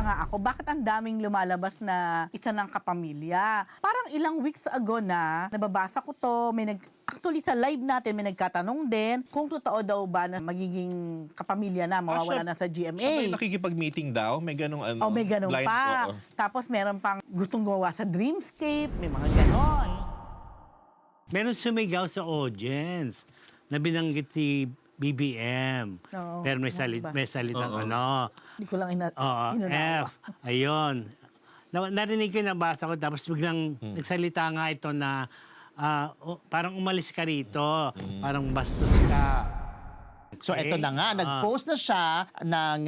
nga ako, bakit ang daming lumalabas na isa ng kapamilya? Parang ilang weeks ago na, nababasa ko to, actually sa live natin, may nagkatanong din kung totoo daw ba na magiging kapamilya na, mawawala na sa GMA. Siya ba yung nakikipag-meeting daw? May ganong ano? O may ganun blind, pa. oo. Tapos meron pang gustong gumawa sa Dreamscape, may mga ganon. Meron sumigaw sa audience na binanggit si BBM. Oo. Pero may salitang ano. Hindi ko lang Oo, inunawa. F. Ayun. Narinig ko, nabasa ko, tapos biglang nagsalita nga ito na parang umalis ka rito, parang bastos ka. So Okay. eto na nga, nag-post na siya ng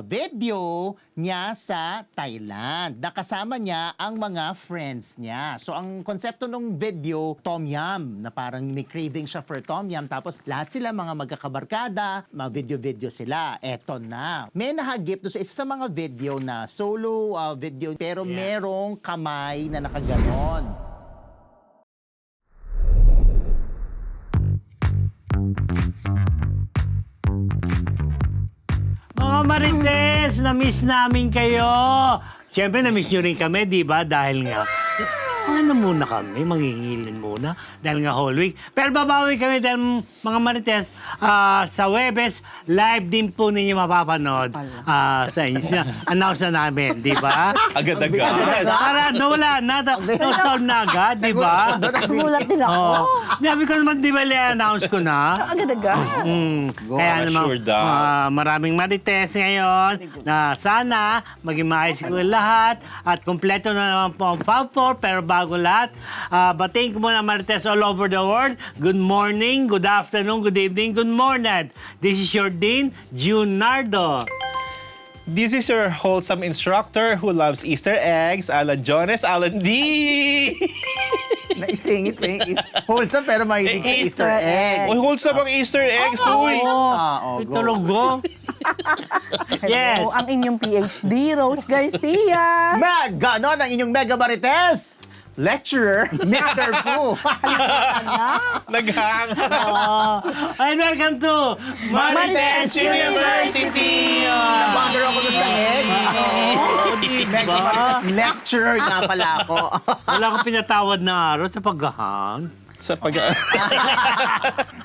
video niya sa Thailand. Nakasama niya ang mga friends niya. So ang konsepto ng video, Tom Yum, na parang may craving siya for Tom Yum. Tapos lahat sila mga magkakabarkada, mga video-video sila. Eto na. May nahagip doon sa isa sa mga video na solo video, pero merong kamay na nakaganon. Mga Marites, na-miss namin kayo. Siyempre, na-miss nyo rin kami, di ba? Dahil nga, ano muna kami, mangingilin muna. Dahil nga whole week. Pero babawi kami dahil mga Marites, sa Webes, live din po ninyo mapapanood sa inyo. Announce na namin, di ba? Agad-agad. Para wala na, sound na agad, di ba? Nagulat din ako. Oo. Sabi ko naman, di ba, announce ko na? Agad-agad. Kaya naman, Sure daw. maraming Marites ngayon na sana maging maayos ko lahat at kompleto na naman po ang Fab 4. Pero bago lahat, batiin ko muna Marites all over the world. Good morning, good afternoon, good evening, good morning. This is your Dean, Junardo. This is your wholesome instructor who loves Easter eggs, Alan Jones, Alan D. Naisingit pa yung wholesome pero mahilig sa Easter egg. Uy, wholesome ang Easter eggs, uy. Go. Itulugo. Yes. Hello, ang inyong PhD, Rose Garcia. Ganon ang inyong Mega Marites lecturer, Mr. Fu. Naghang. And welcome to Marites University. Nabagger ako doon sa eggs. Mega Marites lecturer nga pala ako. Wala akong pinatawad na araw sa paghahang. Sa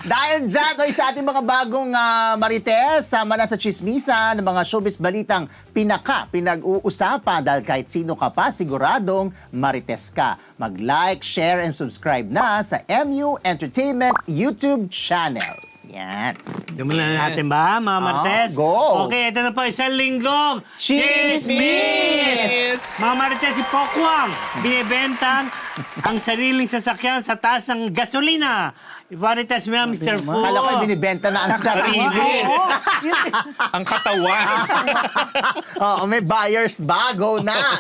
Dahil dyan, sa ating mga bagong Marites, sama na sa chismisa ng mga showbiz balitang pinag-uusapan dahil kahit sino ka pa, siguradong Marites ka. Mag-like, share, and subscribe na sa MU Entertainment YouTube channel. Yan. Simulan natin ba, mga Marites? Go! Okay, ito na po, isang linggong Chismis! Mga Marites, si Pokwang, binibentang ang sariling sasakyan sa taas ng gasolina. Marites mo yan, Mr. Fu. Kala ko binibenta na ang sarili. Ang katawan. Oo, may buyers bago na.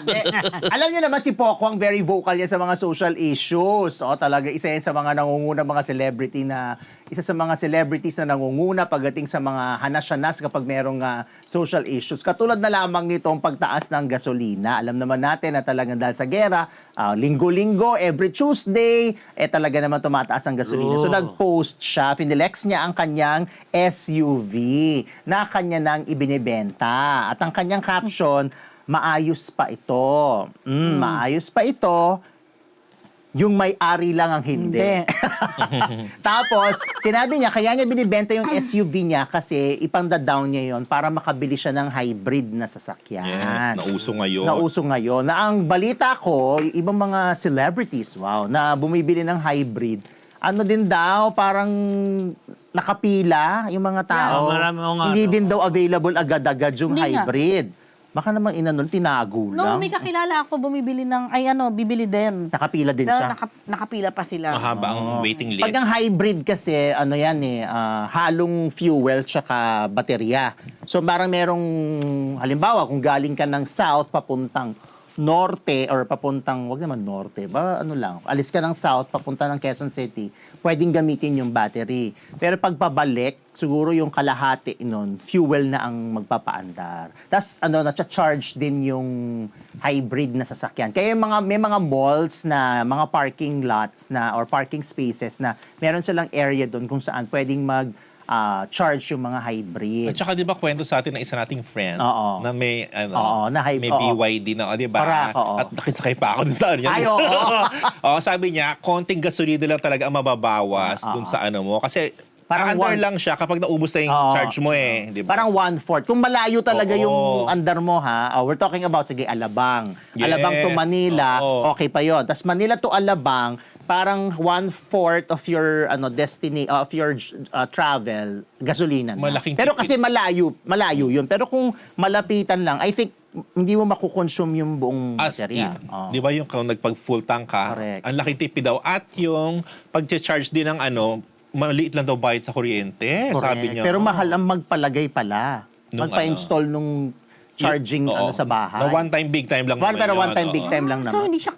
Alam niyo naman si Pokwang, very vocal yan sa mga social issues. O, talaga isa yan sa mga nangunguna mga celebrity na isa sa mga celebrities na nangunguna pagdating sa mga hanas-hanas kapag merong social issues. Katulad na lamang nitong pagtaas ng gasolina. Alam naman natin na talagang dahil sa gera, linggo-linggo, every Tuesday, talaga naman tumataas ang gasolina. So nag-post siya, finilex niya ang kanyang SUV na kanya nang ibinibenta. At ang kanyang caption, maayos pa ito. Maayos pa ito. Yung may-ari lang ang hindi. Tapos, sinabi niya, kaya niya binibenta yung SUV niya kasi ipang-down niya yon para makabili siya ng hybrid na sasakyan. Yeah, nauso ngayon. Nauso ngayon. Na ang balita ko, yung ibang mga celebrities, na bumibili ng hybrid, ano din daw, parang nakapila yung mga tao. marami, Hindi din daw available agad-agad yung Hindi nga. hybrid. Baka naman tinago No, lang. may kakilala ako bumibili ng, bibili din. Nakapila din Pero siya. nakapila pa sila. Mahaba ang waiting list. Pag ang hybrid kasi, halong fuel tsaka baterya. So parang merong, halimbawa, kung galing ka ng south papuntang norte or papuntang, wag naman norte, alis ka ng south papunta ng Quezon City, pwedeng gamitin yung battery. Pero pag pabalik, siguro yung kalahati nun, fuel na ang magpapaandar. Tapos na-charge din yung hybrid na sasakyan. Kaya may mga malls na, mga parking lots na or parking spaces na meron silang area doon kung saan pwedeng charge yung mga hybrid. At saka di ba kwento sa atin ng isa nating friend Oo. na may Na may oo. BYD na, di ba? Correct, oo. At nakisakay pa ako dun sa ano. Ay, oo. Oo, sabi niya, konting gasolina lang talaga ang mababawas dun sa ano mo. Kasi Parang under one- lang siya kapag naubos na yung Oo. charge mo di ba? Parang 1/4. Kung malayo talaga Oo. yung andar mo, we're talking about, sige, Alabang. Yes. Alabang to Manila, Oo. okay pa yon. Tapos Manila to Alabang, parang 1/4 of your of your travel, gasolina na. Malaking Pero tipid. kasi malayo yun. Pero kung malapitan lang, I think hindi mo makukonsume yung buong As baterya. in, Oo. di ba yung kung nagpag-full tank ka, Correct. ang laki tipid daw. At yung pag-charge din ng maliit lang daw bayad sa kuryente, Correct. sabi niya. Pero mahal ang magpalagay pala. Nung Magpa-install nung charging Oo. sa bahay. Na one time, big time lang Pero naman one time, yun, big oo. time lang So, naman. hindi siya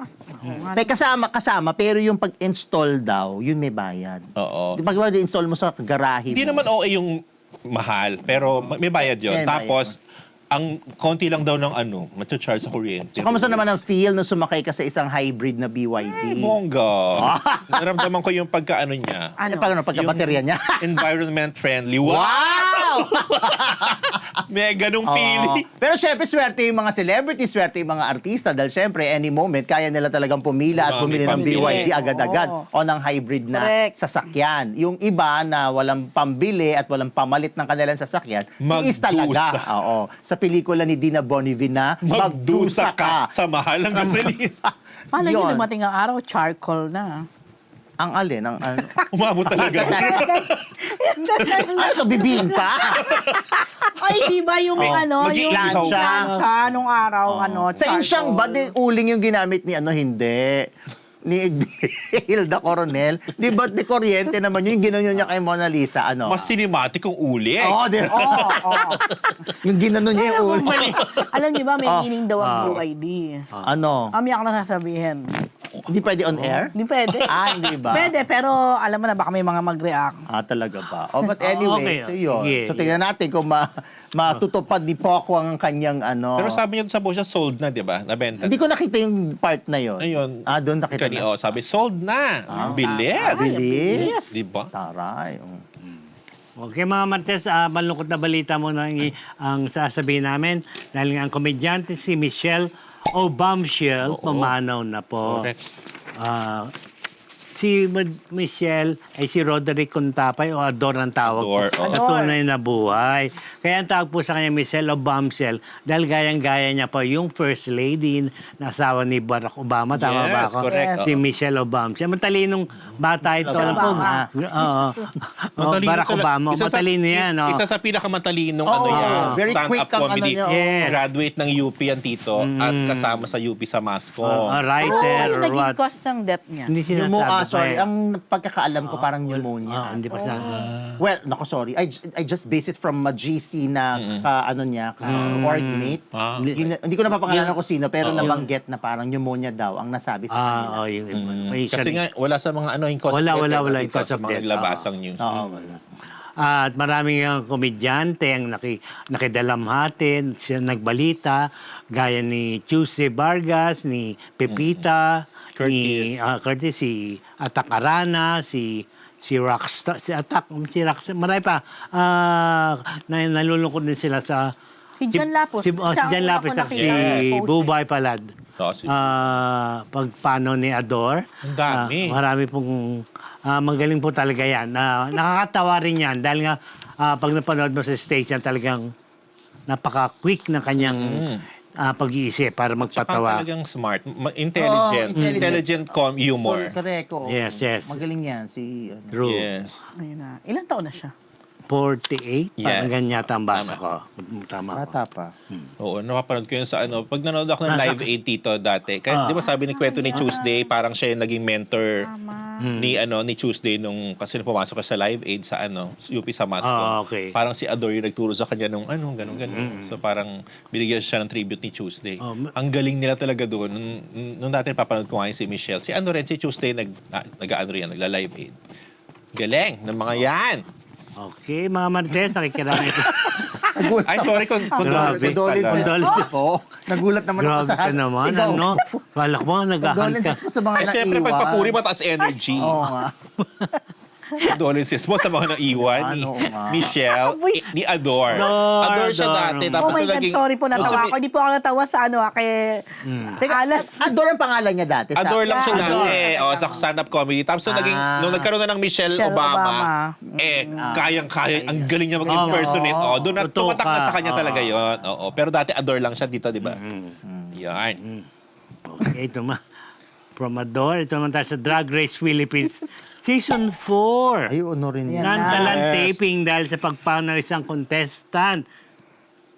May kasama, pero yung pag-install daw, yun may bayad. Oo. Di ba install mo sa garahe Hindi mo? naman okay yung mahal, pero may bayad yun. May bayad. Tapos, ang konti lang daw ng matcha-charge sa kuryente. So, kamusta naman ang feel nung sumakay ka sa isang hybrid na BYD? Bongga. Naramdaman ko yung pagkaano niya. Paano pagka-baterya niya? Environment friendly. Wow! May ganung feeling. Pero syempre, swerte yung mga celebrities, swerte yung mga artista dahil syempre, any moment, kaya nila talagang pumila at Diba, bumili may ng pambili. BYD agad-agad Oo. o ng hybrid na Correct. sasakyan. Yung iba na walang pambili at walang pamalit ng kanilang sasakyan, tiis Magdusa. talaga. Oo. Sa pelikula ni Dina Bonnevie na Magdusa ka sa mahal ng gasolina. Malay nyo, Yun. dumating ang araw, charcoal na. Ang alin? Umabot talaga. Ano to, bibingka? Ay, di ba yung yung mag-iihaw. plancha nung araw, Sa insyang ba, di uling yung ginamit ni hindi. Ni Hilda Coronel. Di ba di kuryente naman yung ginanon niya kay Mona Lisa? Mas cinematic kung uli. Oo, di ba? Oo. Yung ginanon niya yung uli. Alam niyo ba, may meaning daw ang BYD. Ano? Kami ako na sasabihin. Hindi pwede on air? Hindi pwede. Hindi ba? Pwede, pero alam mo na, baka may mga mag-react. Talaga ba? But anyway, Okay. so yun. Sige. So tingnan natin kung matutupad ni Poco ang kanyang Pero sabi niya sa buhay siya, sold na, di ba? Nabenta. Hindi ko nakita yung part na yun. Ayun. Doon nakita na. Sabi, sold na. Bilis. Bilis. Di ba? Taray. Okay mga Martes, malungkot na balita mo na ang sasabihin namin dahil nga ang komedyante si Michelle Obamshell pumanaw na po. Correct. Si Michelle ay si Roderick Contapay o Ador ang tawag Ador, po. oo. Na tunay na buhay. Kaya ang tawag po sa kanya Michelle Obamshell dahil gayang-gaya niya po yung First Lady na asawa ni Barack Obama. Tama ba Yes, ako? correct. Si Michelle Obamshell. Matalinong bata ito. Alam po. Obama. Oo. Matalino Barack tala- Obama. Matalino yan. Oh. Isa sa pinakamatalinong very quick stand-up ang comedy. ano niya, Yes. Graduate ng UP yan, Tito. At kasama sa UP sa Masco. Writer Ano or naging what. cause ng death niya? Hindi sinasabi pa Sorry, eh. ang pagkakaalam ko parang pneumonia. Hindi pa siya. Well, nako sorry. I just base it from a GC na org mate. Hindi ko napapangalanan ko sino pero nabanggit na parang pneumonia daw ang nasabi sa kanila. May Kasi nga, wala sa mga yung cause Wala, of death. wala Tito, yung cause sa of mga death. naglabasang news. Oo, wala. At maraming komedyante ang nakidalamhatin, siya nagbalita, gaya ni Tuesday Vargas, ni Pepita, ni Curtis, si Atak Arana, si Rockstar, si Rockstar, marami pa. Nalulungkot din sila sa... Si John Lapus. Si John Lapus at si Bubay Palad. Pagpano ni Ador. Ang dami. Marami pong magaling po talaga yan. Nakakatawa rin yan dahil nga pag napanood mo sa stage yan talagang napaka-quick ng kanyang pag-iisip para Tsaka magpatawa. talagang smart, intelligent, intelligent humor. Correct. Yes, yes. Magaling yan si True. Yes. Ayun na. Ilang taon na siya? 48? Yes. Parang ganyan yata ang basa Tama. ko. Tama ko. Bata pa. Oo, napapanood ko yun sa pag nanood ako ng Live Aid, Tito, dati. Di ba sabi ni kwento ni Tuesday, parang siya yung naging mentor ni Tuesday nung kasi pumasok ka sa Live Aid sa UP sa Masco. Okay. Parang si Ador yung nagturo sa kanya nung ganun. So parang binigyan siya ng tribute ni Tuesday. Ang galing nila talaga doon. Nung dati napapanood ko nga yung si Michelle. Si si Tuesday nagla-Live Aid. Galing ng mga yan. Okay, mga Martes, nakikiramay ko. Ay, sorry kung Grabe. Condolences. Oo. Nagulat naman ako Grabe sa ka naman, Sigaw. ano? Kala ko nag-ahal ka. Condolences po sa mga Eh, naiwan. syempre, pagpapuri mataas energy. Oo nga. condolences mo sa mga naiwan ni Ano nga? Michelle, Aboy. ni Adore. Adore siya dati. Oh Tapos my nung God, naging- sorry po, natawa nung ako. Hindi po ako natawa sa kay Teka, Alas. Adore ang pangalan niya dati. Adore lang siya Adore. dati. Sa stand-up comedy. Tapos nung nagkaroon na ng Michelle Michelle Obama, kayang-kaya. Ang galing niya mag-impersonate. Tdoon na Totoo tumatak na ka. sa kanya talaga yun. Oo. Pero dati Adore lang siya dito, di ba? Yan. Okay, ito From Adore, ito naman tayo sa Drag Race Philippines. Season 4. Ay, ano rin yan. Yan. Nantalang Yes. taping dahil sa pagpanaw ng isang contestant.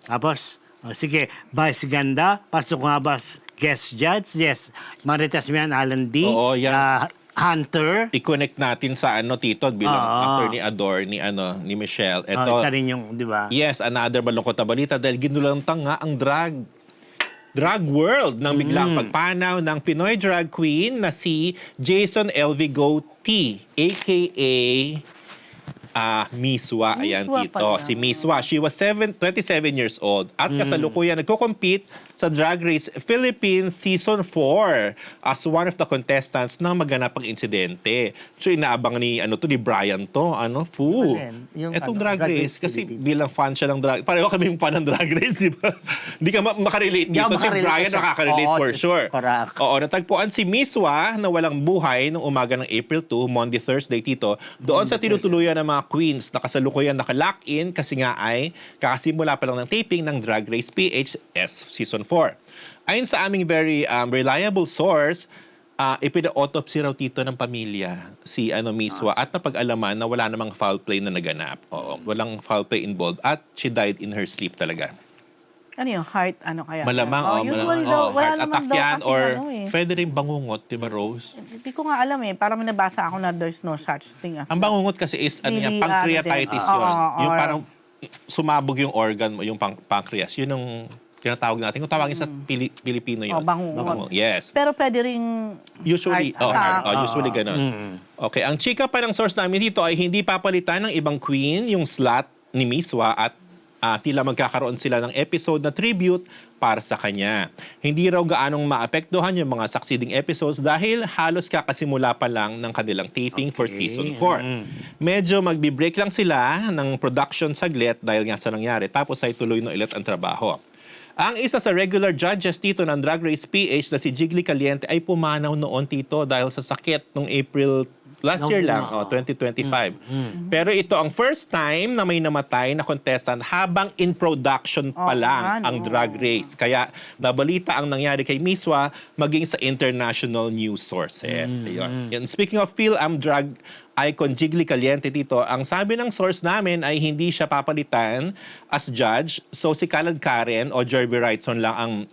Tapos, sige, Vice Ganda, pasok nga ba guest judge? Yes. Maritas Mian, Alan D. Oo, yan. Hunter. I-connect natin sa Tito bilang after ni Adore, ni Michelle. Ito, Isa rin yung, di ba? yes, another malungkot na balita dahil ginulantang nga ang drag world ng biglang pagpanaw ng Pinoy drag queen na si Jason Elvigo T, aka Miswa. Ayan, Miswa Tito. pala. Si Miswa. She was 27 years old at kasalukuyan nagko-compete sa Drag Race Philippines Season 4 as one of the contestants na maganap ang insidente. So inaabang ni Brian to, Fu. Alin? Yung Etong Drag Drag Race Race kasi Philippines. bilang fan siya ng drag. Pareho kami yung fan ng Drag Race, di ba? Hindi ka makarelate Hindi ako dito. Si makarelate Brian kasi- nakaka-relate Oo, for sure. correct. Oo, natagpuan si Miswa na walang buhay noong umaga ng April 2, Monday, Thursday, Tito, doon sa tinutuluyan ng mga queens na kasalukuyan naka-lock-in kasi nga ay kakasimula pa lang ng taping ng Drag Race PHS Season 4. Ayon sa aming very reliable source, ipina-autopsy raw Tito ng pamilya si Miswa at napag-alaman na wala namang foul play na naganap. Oo, walang foul play involved at she died in her sleep talaga. Ano yung heart, kaya? Malamang, usually malamang. daw, wala Heart naman attack daw yan kasi or eh. pwede rin bangungot, di ba, Rose? Hindi ko nga alam Parang may nabasa ako na there's no such thing as Ang bangungot kasi is Really, pancreatitis din. yun. Yung Or- parang sumabog yung organ mo, yung pancreas. Yun ang tinatawag natin. Kung tawagin sa Pilipino yun. bangungot. Yes. Pero pwede ring Usually, heart attack. usually ganun. Okay, ang chika pa ng source namin dito ay hindi papalitan ng ibang queen yung slot ni Miswa at tila magkakaroon sila ng episode na tribute para sa kanya. Hindi raw gaanong maapektuhan yung mga succeeding episodes dahil halos kakasimula pa lang ng kanilang taping for Season 4. Medyo magbi-break lang sila ng production saglit dahil nga sa nangyari tapos ay tuloy na ulit ang trabaho. Ang isa sa regular judges dito ng Drag Race PH na si Jiggly Caliente ay pumanaw noon Tito dahil sa sakit noong April last year lang, 2025. Pero ito ang first time na may namatay na contestant habang in production pa lang ang Drag Race. Kaya nabalita ang nangyari kay Miswa maging sa international news sources. Ayun. And speaking of drag icon Jiggly Caliente dito, ang sabi ng source namin ay hindi siya papalitan as judge. So si Khaled Karen o Jerby Wrightson lang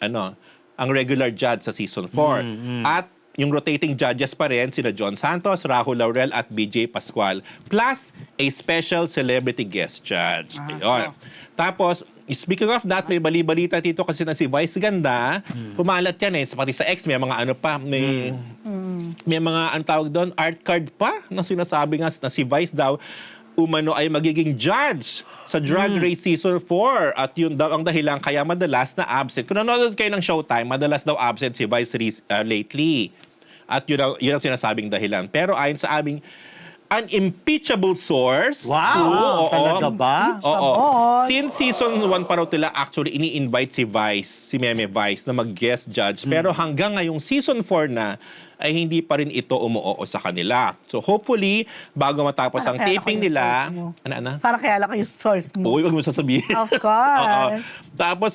ang regular judge sa Season 4. At yung rotating judges pa rin, sina John Santos, Rahul Laurel at BJ Pascual. Plus, a special celebrity guest judge. Ayun. Tapos, speaking of that, may bali-balita dito kasi na si Vice Ganda, pumalat yan pati sa X, may mga may mga tawag doon, art card pa na sinasabi nga na si Vice daw, umano ay magiging judge sa Drag Race Season 4 at yun daw ang dahilan kaya madalas na absent. Kung nanonood kayo ng Showtime, madalas daw absent si Vice lately. At yun ang sinasabing dahilan. Pero ayon sa aming unimpeachable source. Wow! Talaga ba? Oo. Since Season 1 pa raw nila actually ini-invite si Vice, si Meme Vice na mag-guest judge. Pero hanggang ngayong Season 4 na, ay hindi pa rin ito umuoo sa kanila. So hopefully, bago matapos ang Parang kaya taping ako yung nila... source mo. Ano? Para kaya lang yung source mo. Uy, wag mo sasabihin. Of course. Oo. Tapos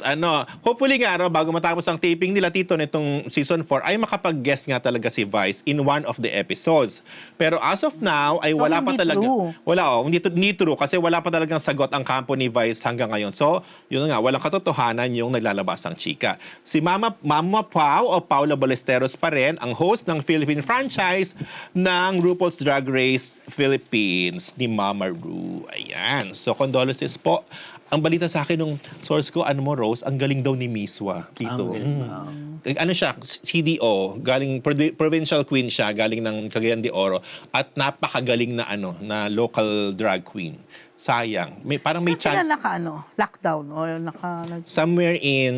hopefully nga bago matapos ang taping nila Tito nitong Season 4 ay makapag-guest nga talaga si Vice in one of the episodes. Pero as of now ay So, wala pa hindi talaga. true. Wala hindi true kasi wala pa talagang sagot ang kampo ni Vice hanggang ngayon. So, yun nga, walang katotohanan yung naglalabas ang chika. Si Mama Pau o Paula Ballesteros pa rin ang host ng Philippine franchise ng RuPaul's Drag Race Philippines ni Mama Ru. Ayan. So, condolences po. Ang balita sa akin nung source ko, Rose, ang galing daw ni Miswa, Tito. Ano siya, CDO, galing provincial queen siya, galing ng Cagayan de Oro, at napakagaling na na local drag queen. Sayang. Parang may Kasi chance. na lockdown o Somewhere in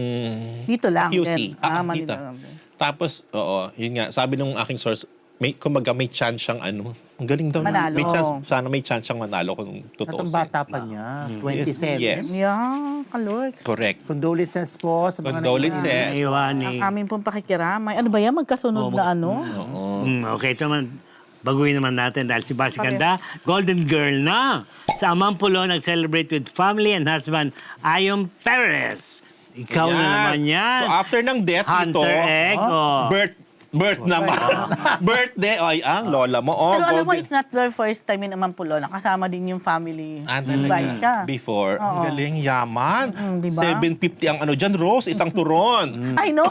dito lang QC. din. Dito. Manila lang din. Tapos, yun nga, sabi nung aking source, kumaga may chance siyang ano. Ang galing daw. Manalo. May chance, sana may chance siyang manalo kung totoo. Natang bata pa niya. 27. Yes. Yeah, kalork. Correct. Condolences po sa mga Condolences. Iwan Ang aming pong pakikiramay. Ano ba yan? Magkasunod na ano? Okay, ito naman. Baguhin naman natin dahil si Basi Okay. Ganda, Golden Girl na. Sa Amampulo, nag-celebrate with family and husband, Ayon Perez. Ikaw na naman yan. So after ng death ito, Hunter egg. Oh. birth naman. Birthday, ay, ang lola mo. Oh, Pero alam mo, golden. it's not their first time in Amampulo. Nakasama din yung family. Talaga. By siya. Before, ang galing, yaman. Diba? 750 ang ano dyan, Rose, isang turon. I know.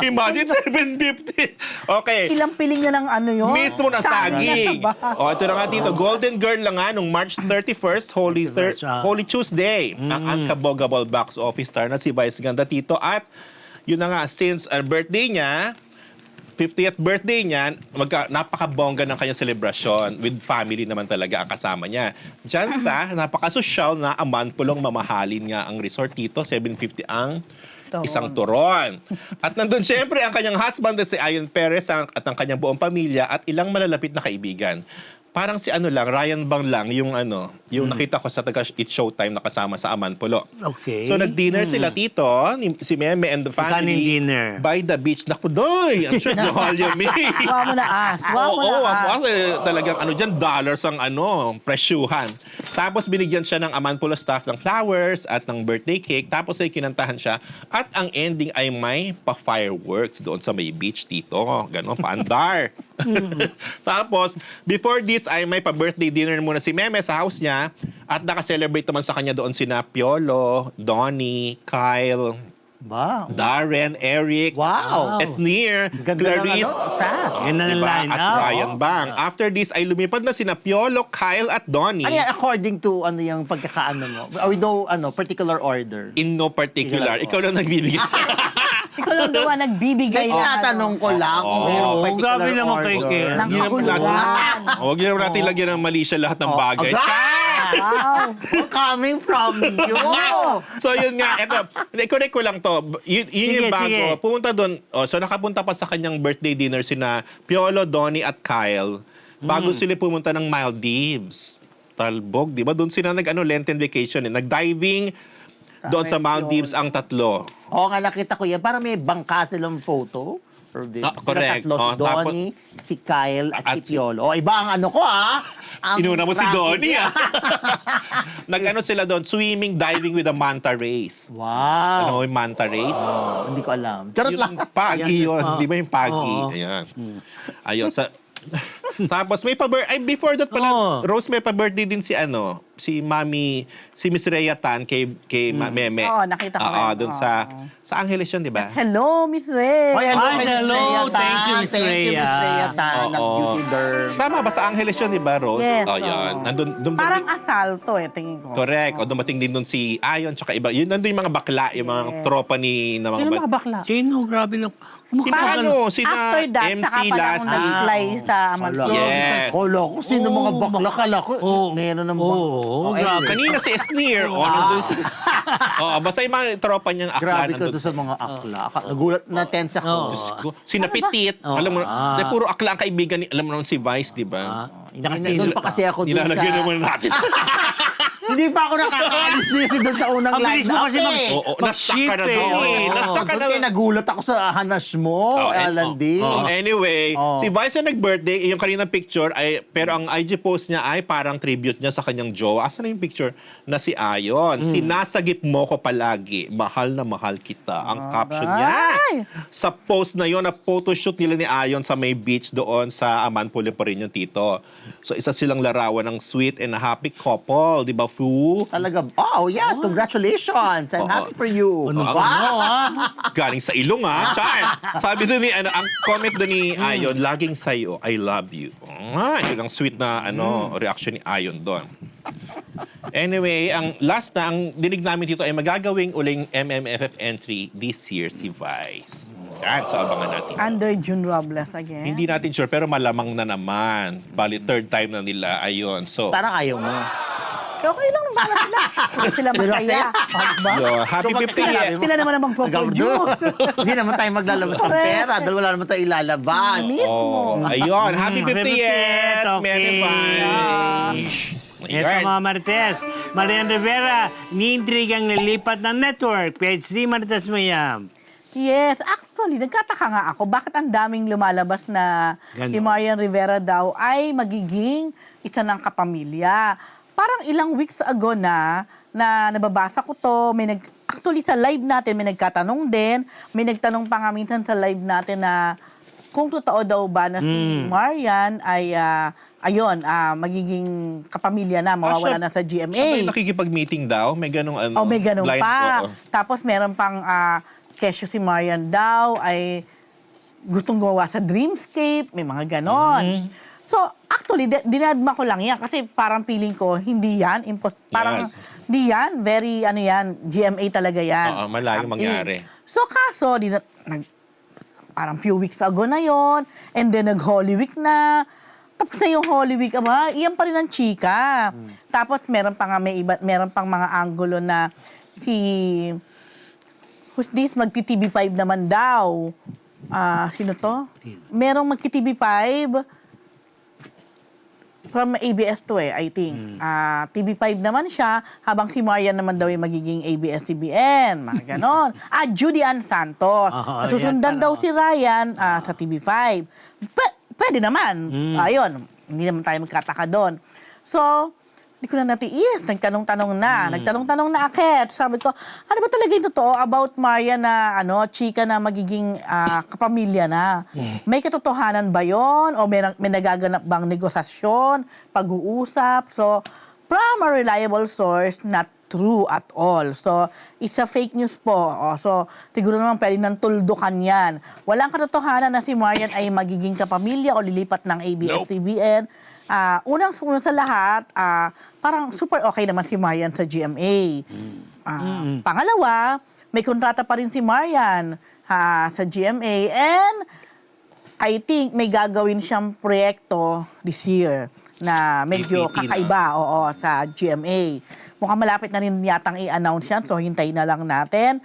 Imagine 750. Okay. Ilang piling na ng ano yun? Mismo ng saging. na ba? O, ito na nga dito. Golden Girl lang nga nung March 31st, Holy Tuesday. Ang unkabogable box office star na si Vice Ganda Tito. At yun na nga, since birthday niya, 50th birthday niya, napakabongga ng kanyang selebrasyon. With family naman talaga ang kasama niya. Diyan sa napakasosyal na Amantpulong mamahalin nga ang resort dito. 750 ang isang turon. At nandun siyempre ang kanyang husband at si Ayon Perez at ang kanyang buong pamilya at ilang malalapit na kaibigan. Parang si ano lang, Ryan Bang lang, yung nakita ko sa It Showtime na kasama sa Amantpulo. Okay. So nag-dinner sila tito, si Meme and the family. Kaning dinner? By the beach. Naku, doy! I'm sure mahal yun, me. Wa mo na as. Wa mo na as. Kasi talagang dyan, dollars ang presyuhan. Tapos binigyan siya ng Amantpulo staff ng flowers at ng birthday cake. Tapos ay kinantahan siya. At ang ending ay may pa-fireworks doon sa may beach, tito. Ganon, paandar. Tapos, before this ay may pa-birthday dinner muna si Meme sa house niya at naka-celebrate naman sa kanya doon sina Piolo, Donnie, Kyle, Wow. Darren, Eric, Wow. Esnir, Ganda ng Clarice, cast. Yan na diba? line At up. Ryan Bang. After this ay lumipad na sina Piolo, Kyle at Donnie. Ano yan, according to yung pagkakaano mo? With no particular order? In no particular. Ikaw lang nagbibigay. Ikaw lang daw ang nagbibigay Kaya na tinatanong ko lang kung mayroong Oo, particular grabe naman kay order. Ken. ng Hindi naman natin. kahulugan. Huwag naman natin lagyan ng mali siya lahat ng bagay. Wow. Coming from you. So yun nga, eto, correct ko lang to. Yun Sige, yung bago. sige. Pumunta doon, so nakapunta pa sa kanyang birthday dinner sina Piolo, Donnie at Kyle. Bago sila pumunta ng Maldives. Talbog, di ba? Doon sila Lenten vacation. Nag-diving doon sa Maldives ang tatlo. Oo nga, nakita ko yan. Parang may bangka silang photo. Correct. Tatlo, si Oh, Donnie, si Kyle, at at si Piolo. O, iba ang ano ko, Ang Inuna mo si ranking Donnie, niya. Sila doon, swimming, diving with a manta race. Wow. Ano mo yung manta race? Hindi ko alam. Charot lang. Yung pagi yun. Di ba yung pagi? Oo. Ayan. Ayun. Tapos may before that pala, Oo. Rose, may pa-birthday din si si Miss Rhea Tan kay Meme. Oo, nakita ko Oo, rin. doon sa Angeles yun, di ba? Yes, hello, Miss Ray. Oy, hello, Hi, kay Miss hello. Rhea Tan. Thank you, Miss Thank you, Miss Rhea. Rhea Tan, ng Oo. Beauty Derm. Tama ba? Sa Angeles yun, di ba, Rose? Yes, Oh, yan. oo. Nandun, Parang asalto tingin ko. correct. O dumating din doon si Ayon, tsaka iba. Yun, nandun yung mga bakla, yung mga tropa ni na Sino mga bakla? Sino? Grabe lang. Sina sina After that, MC saka pa lang last. nag-fly sa Amantlo. Yes. Kolo ko, sino mga bakla? Kala ko, meron ng bakla. Oo, grabe. Kanina si Esnir. Nandun basta yung mga tropa niyang akla. Grabe ka nandun. doon sa mga akla. Nagulat na tense ako. Diyos ko. Sina Petit. Alam mo, puro akla ang kaibigan ni, alam mo naman si Vice, di ba? Doon pa kasi ako doon sa... Nilalagyan naman natin. Hindi pa ako nakakaalis din doon sa unang Ang bilis mo line-up kasi Oo, na-stuck ka na mag-ship doon. eh. Na-stuck ka Doon na kaya nagulat ako sa hanas mo, Alan D. Anyway, si Vice na nag-birthday, yung kaninang picture, pero ang IG post niya ay parang tribute niya sa kanyang jowa. Asan na yung picture? Na si Ayon. Sinasagip mo ko palagi. Mahal na mahal kita. Ang caption niya. Sa post na yon na photoshoot nila ni Ayon sa may beach doon sa Amantpulong pa rin yung tito. So isa silang larawan ng sweet and a happy couple. Di ba, Fu? Talaga, oh yes, congratulations. I'm happy for you. Ano ba? Galing sa ilong, Char. Sabi doon ni, ang comment doon ni Ayon, laging sa'yo, I love you. Yun ang sweet na, reaction ni Ayon doon. Anyway, ang last na, ang dinig namin dito ay magagawing uling MMFF entry this year si Vice. Yan, so abangan natin. Under June Robles again. Hindi natin sure, pero malamang na naman. Bali, third time na nila. Ayun, so... Parang ayaw mo. Okay lang naman sila. Kasi sila masaya. Oh, diba? So, happy So, 50 years. Sila naman ang magpo-produce. Hindi naman tayo maglalabas ng Correct. pera dahil wala naman tayo ilalabas. Mismo. Oh, ayun, happy 50 happy years. 50th, Many okay. fans. Ito mga Marites, Marian Rivera, ni-intrigang nilipat ng network. PHC Marites mo yan. Yes, actually, nagkataka nga ako bakit ang daming lumalabas na Ganon. si Marian Rivera daw ay magiging isa ng kapamilya. Parang ilang weeks ago na nababasa ko to, actually sa live natin may nagkatanong din, may nagtanong pa nga minsan sa live natin na kung totoo daw ba na si Marian ay magiging kapamilya na, mawawala na sa Sabay GMA. nakikipag-meeting daw, may ganong ano. Oh, may ganun blind- pa. oo. Tapos meron pang kesyo si Marian daw ay gustong gumawa sa Dreamscape, may mga ganon. So, actually, dinadma ko lang yan kasi parang feeling ko, hindi yan. Parang, Yes. di yan. Very, GMA talaga yan. Oo, malayo Something. mangyari. So, kaso, parang few weeks ago na yon, and then nag-Holy Week na. Tapos na yung Holy Week, iyan pa rin ang chika. Tapos meron pang mga anggulo na who's this? Magti-TV5 naman daw. Sino to? Merong magti-TV5 from ABS to I think. TV5 naman siya, habang si Marian naman daw ay magiging ABS-CBN. Mga ganon. Judy Ann Santos. Oo, Susundan yan daw pala. si Ryan sa TV5. Pwede naman. Ayun, hindi naman tayo magkataka doon. So, hindi ko na natiis. Nagtanong-tanong na akit. Sabi ko, ano ba talaga yung totoo about Maria na chika na magiging kapamilya na? May katotohanan ba yon? O may nagaganap bang negosasyon, pag-uusap? So, from a reliable source, not true at all. So, it's a fake news po. So, siguro naman pwede nang tuldukan yan. Walang katotohanan na si Marian ay magiging kapamilya o lilipat ng ABS-CBN. Unang sa lahat, parang super okay naman si Marian sa GMA. Pangalawa, may kontrata pa rin si Marian sa GMA, and I think may gagawin siyang proyekto this year na medyo PPT na. kakaiba sa GMA. Mukhang malapit na rin yatang i-announce yan, so hintayin na lang natin.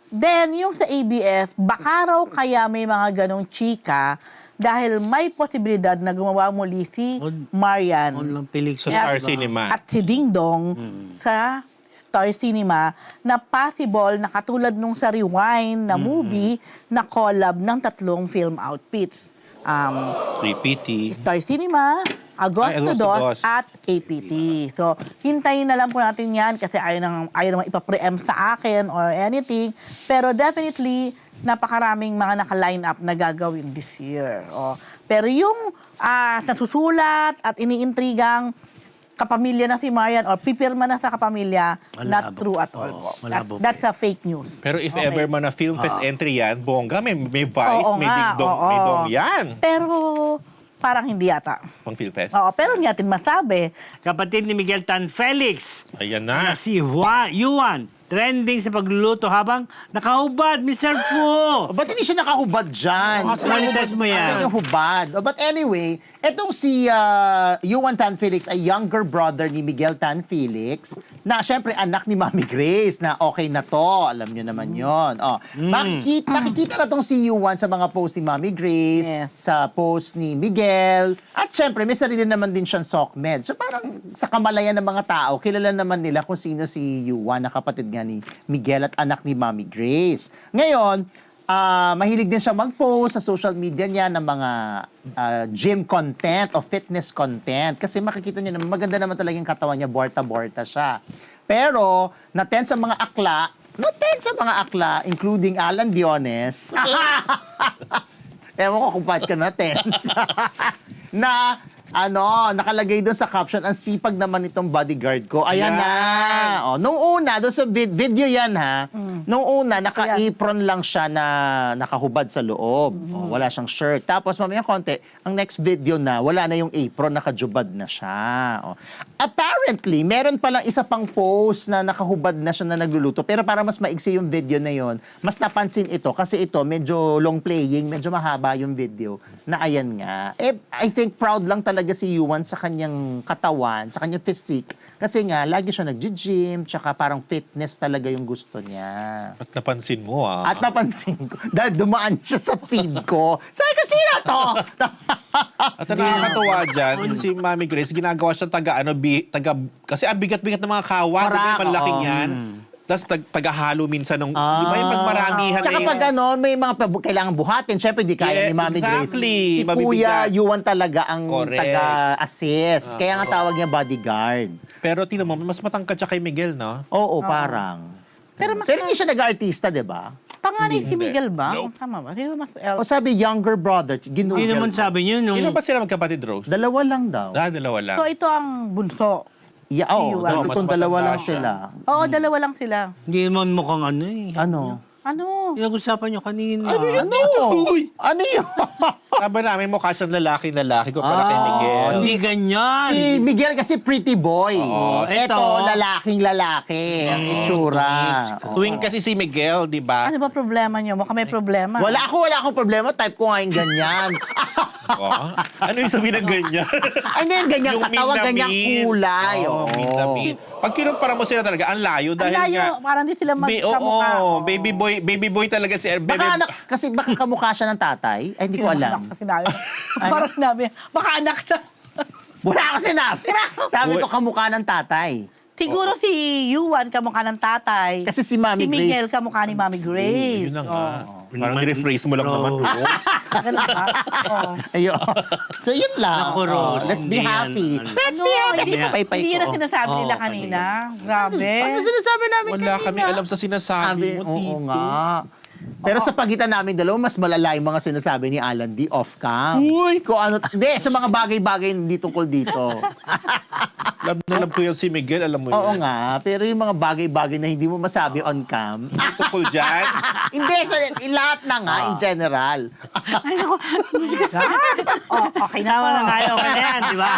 Then, yung sa ABS, baka raw kaya may mga ganong chika dahil may posibilidad na gumawa muli si Marian Online Felix. Sa Star Cinema. at si Ding Dong sa Star Cinema na possible na katulad nung sa Rewind na movie na collab ng 3 film outfits. 3PT. Star Cinema, Agosto Agosto 2, 2 at APT. So, hintayin na lang po natin yan kasi ayaw naman ipa-preempt sa akin or anything. Pero definitely, napakaraming mga naka-line up na gagawin this year. Pero yung nasusulat at iniintrigang kapamilya na si Marian or pipirma na sa kapamilya, not Malabo. true at all. Oo, malabo That's a fake news. Pero if Okay. ever man na film fest entry yan, bongga, may Vice, Oo may nga, Dingdong, oo. may Dong yan. Pero parang hindi yata. Pang film fest. Pero hindi natin masabi. Kapatid ni Miguel Tan Felix, Ayan na na. si Yuan, trending sa pagluluto habang nakahubad, Mr. Fu. Ba't hindi siya nakahubad dyan? Marites mo yan. Asan yung hubad? But anyway, etong si Yuan Tan Felix ay younger brother ni Miguel Tan Felix na syempre anak ni Mami Grace na okay na to. Alam nyo naman yon. Nakikita na tong si Yuan sa mga post ni Mami Grace, Yes. sa post ni Miguel, at syempre may sarili naman din siyang SOCMED. So parang sa kamalayan ng mga tao, kilala naman nila kung sino si Yuan na kapatid nga ni Miguel at anak ni Mami Grace. Ngayon, mahilig din siya mag-post sa social media niya ng mga gym content o fitness content. Kasi makikita niyo naman, maganda naman talaga yung katawan niya, borta-borta siya. Pero, naten sa mga akla, including Alan Diones, ewan ko kung paano ka na-tense, na nakalagay doon sa caption, ang sipag naman itong bodyguard ko. Ayan Yan. na. Nung una, doon sa video yan ha, Nung una, naka-apron lang siya na nakahubad sa loob. Oh, wala siyang shirt. Tapos mamaya konti, ang next video na, wala na yung apron, nakajubad na siya. Oh. Apparently, meron palang isa pang post na nakahubad na siya na nagluluto. Pero para mas maigsi yung video na yon, mas napansin ito kasi ito medyo long playing, medyo mahaba yung video na ayan nga. I think proud lang talaga si Yuan sa kanyang katawan, sa kanyang physique. Kasi nga, lagi siya nag-gym, tsaka parang fitness talaga yung gusto niya. At napansin mo At napansin ko, dahil dumaan siya sa feed ko. Sabi ko, sino to? At ang nakakatuwa dyan, si Mami Grace, ginagawa siyang kasi ang bigat-bigat ng mga kawa, Correct, diba, malaking oo. yan. Tapos tagahalo minsan ng, di ba yung pagmaramihan Tsaka pag may mga kailangan buhatin, syempre di kaya Yeah, ni Mami Grace. exactly. Si Kuya Mabibigat. Yuan talaga ang Correct. taga-assist. Kaya nga tawag niya bodyguard. Pero tingnan mo, mas matangkad siya kay Miguel, no? Oo, parang. Pero mas Pero hindi siya nag-artista, di ba? panganay si Miguel ba? Tama ba? Sino mas O sabi, younger brother, Hindi ginugel naman ko. sabi niyo nung... Ilan ba sila magkapatid, Rose? Dalawa lang daw. Dalawa lang. So ito ang bunso. Yeah, Si Yuan. itong Mas dalawa matanda lang siya. sila. Oo, dalawa lang sila. Hindi naman mukhang ano eh. Ano? Ano? Pinag-usapan niyo kanina. Ano? Uy! Ano yun? Sabi namin mukha siyang lalaki kumpara kay Miguel. Hindi ganyan. Si Miguel kasi pretty boy. Oo, Ito, ito. lalaking lalaki ang itsura. Tuwing kasi si Miguel, di ba? Ano ba problema niyo? Mukhang may problema. Wala akong problema. Type ko nga yung ganyan. Oh, ano yung sabihin ng ganyan? Ay, hindi, ganyan Yung katawan, mean na ganyang mean. kulay. Oo, mean na mean. Pag kinumpara mo sila talaga, ang layo Ang dahil layo, nga... parang di sila magkamukha. Oo, baby boy talaga si Baka baka kamukha siya ng tatay. Ay, hindi ko alam. Parang sinabi, baka anak sa... Wala ko sinabi. Sabi ko kamukha ng tatay. Siguro si Yuan kamukha ng tatay. Kasi si Mami Si Miguel Grace. kamukha ni Mami Grace. Yun na nga. Oo. Parang nirephrase mo lang naman. Rose. Ganun ba? Oo. Ayun. So, yun lang. Naku, Rose, Let's be hindi yan, happy. ano. Let's Ano, be happy. Kasi hindi- papaypay Hindi yan ang ko. sinasabi nila Oo, kanina. Grabe. Ano sinasabi namin Wala kanina? kami alam sa sinasabi mo, Oo Tito. nga. Pero sa pagitan namin dalawa, mas malala yung mga sinasabi ni Alan D. off-cam. Uy! Kung ano, hindi, sa mga bagay-bagay hindi tungkol dito. Love na love ko yan si Miguel, alam mo Oo yun. nga, pero yung mga bagay-bagay na hindi mo masabi on-cam. Hindi tungkol dyan. Hindi, so, lahat na nga, in general. Ay, naku. Oh, okay na Tama to. na tayo. Okay na yan, di ba?